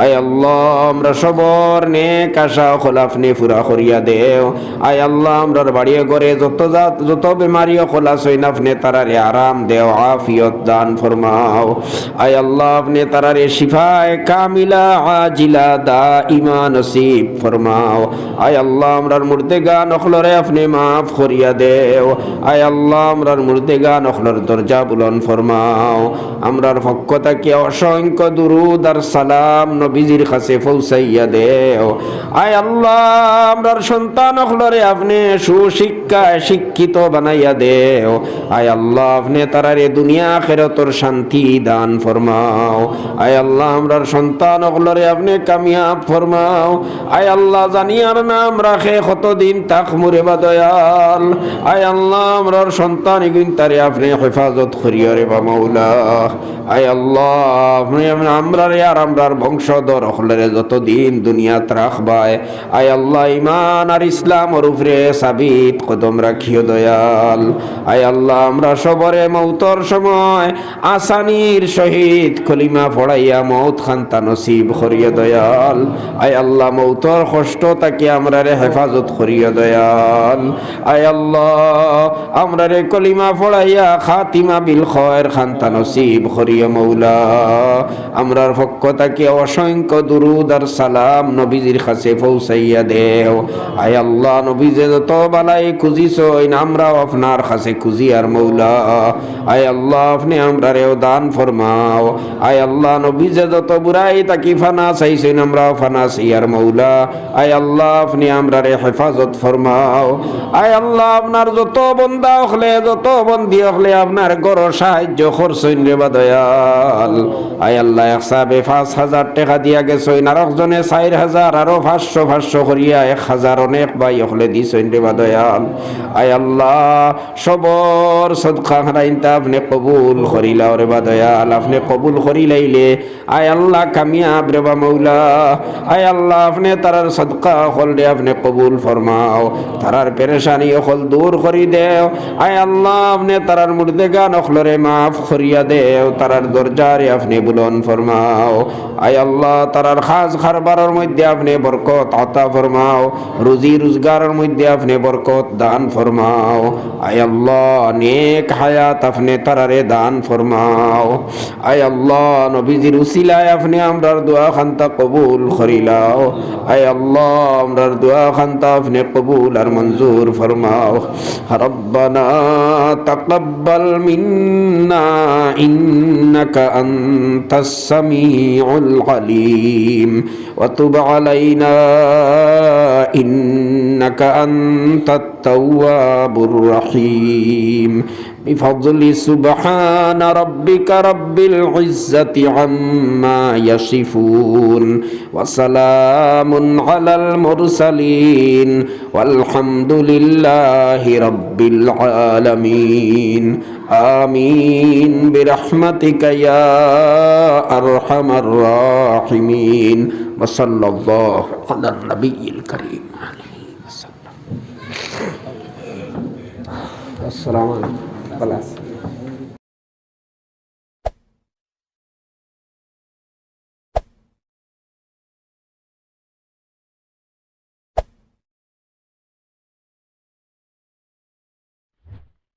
আয় আল্লাহ আমরা সবর নেক আশা হল আপনি পুরা করিয়া দেও আয় আল্লাহ আমরার বাড়ি ঘরে যত বেমারি হল আসইন আপনি তারারে আরাম দেও আফিয়ত দান ফরমাও আয় আল্লাহ আপনি তারারে শিফায়ে কামিলা আজিলা দাইমা নসিব ফরমাও আয় আল্লাহ আমরার মুর্দেগান হলরে আপনি মাফ করিয়া দেও আয় আল্লাহ আমরার মুর্দেগান হলর দরজা বুলন ফরমাও আমরার পক্ষ থেকে অসংখ্য দুরুদ আর সালাম নবীজির কাছে পৌঁছাইয়া দেও আয় আল্লাহ আমরার সন্তান হলরে আপনি সুশিক্ষায় শিক্ষিত বানাইয়া দেও আয় আল্লাহ আপনি তারারে দুনিয়া আখিরাতর শান্তি দান ফরমাও আয় আল্লাহ আমরার সন্তান হলরে আপনি কামিয়াব ফরমাও আয় আল্লাহ জানিয়ার নাম রাখে কতদিন তাক মুরে বা দয়াল আয় আল্লাহ আমরার সন্তান ইগুন তারে আপনি হেফাজত করিয়া রে বা মাওলা আয় আল্লাহ আপনি আমরারে আর আমরার বংশধর হলরে যতদিন দুনিয়াত রাখবায় আয় আল্লাহ ইমান আর ইসলামের উপরে সাবিত কদম রাখিও দয়াল আয় আল্লাহ আমরা সবরে মৌতর সময় আসানির সহিত কলিমা পড়াইয়া মৌত খান্তা নসিব করিয়া দয়াল আয় আল্লাহ মৌতর কষ্ট তাকে আমরারে হেফাজত করিয়া দয়াল আয় আল্লাহ আমরারে কলিমা পড়াইয়া খাতিমা বিল খয়র খান্তা নসিব করিয়া মৌলা আমরার পক্ষ তাকে অসংখ্য দুরুদ আর সালাম নবীজির কাছে পৌঁছাইয়া দেও আয় আল্লাহ নবীজে যত বালাই খুঁজিছইন আমরাও আপনার কাছে খুঁজি আর মৌলা আয় আল্লাহ আপনি আমরারেও দান ফরমাও আয় আল্লাহ নবীজে যত বুড়াই তাকি ফানা চাইছেন আমরাও ফানা চাই আর মৌলা আয় আল্লাহ আপনি আমরারে হেফাজত ফরমাও আয় আল্লাহ আপনার যত বন্দা হলে যত বন্দী হলে আপনার গড় সাহায্য করছেন রে বা দয়াল আয় আল্লাহ এক সাহেবে 5,000 টাকা দিয়া গেছেন আর একজনে 4,000 আরো 500 করিয়া 1,000 অনেক ভাই হলে দিছেন রে বা দয়াল আয় আল্লাহ সবর সদকা হারাইনতা আপনি কবুল করিলাও রে বা দয়াল আপনি কবুল করিলাইলে আয় আল্লাহ কামিয়াব রে বা মৌলা আয় আল্লাহ আপনি তারার সদকা হল রে আপনি কবুল ফরমাও তারার পেরেশানি হল দূর করি দেও আয় আল্লাহ আপনি তারার মুর্দেগান অখলরে মাফ করিয়া দেও তারার দরজারে আপনি বুলন ফরমাও আয় আল্লাহ তারার খাস খারবারের মধ্যে আপনি বরকত আতা ফরমাও রুজি রোজগারের মধ্যে আপনি বরকত দান ফরমাও আয় আল্লাহ নেক হায়াত আপনি তারারে দান ফরমাও আয় আল্লাহ নবীজির উসিলায় আপনি আমরার দোয়া খান্তা কবুল করিলাও আয় আল্লাহ আমরার দোয়া খান্তা আপনি কবুল আর মঞ্জুর ফরমাও রব্বানা তাকাব্বাল মিন্না ইন্নাকা আনতাস সামিউল আলিম ওয়া তুব আলাইনা ইন্নাকা আনতাত তাওয়াবুর রহিম بفضل سبحان ربك رب العزة عما يصفون وسلام على المرسلين والحمد لله رب العالمين آمين برحمتك يا أرحم الراحمين وصلى الله على النبي الكريم السلام عليكم. خلاص.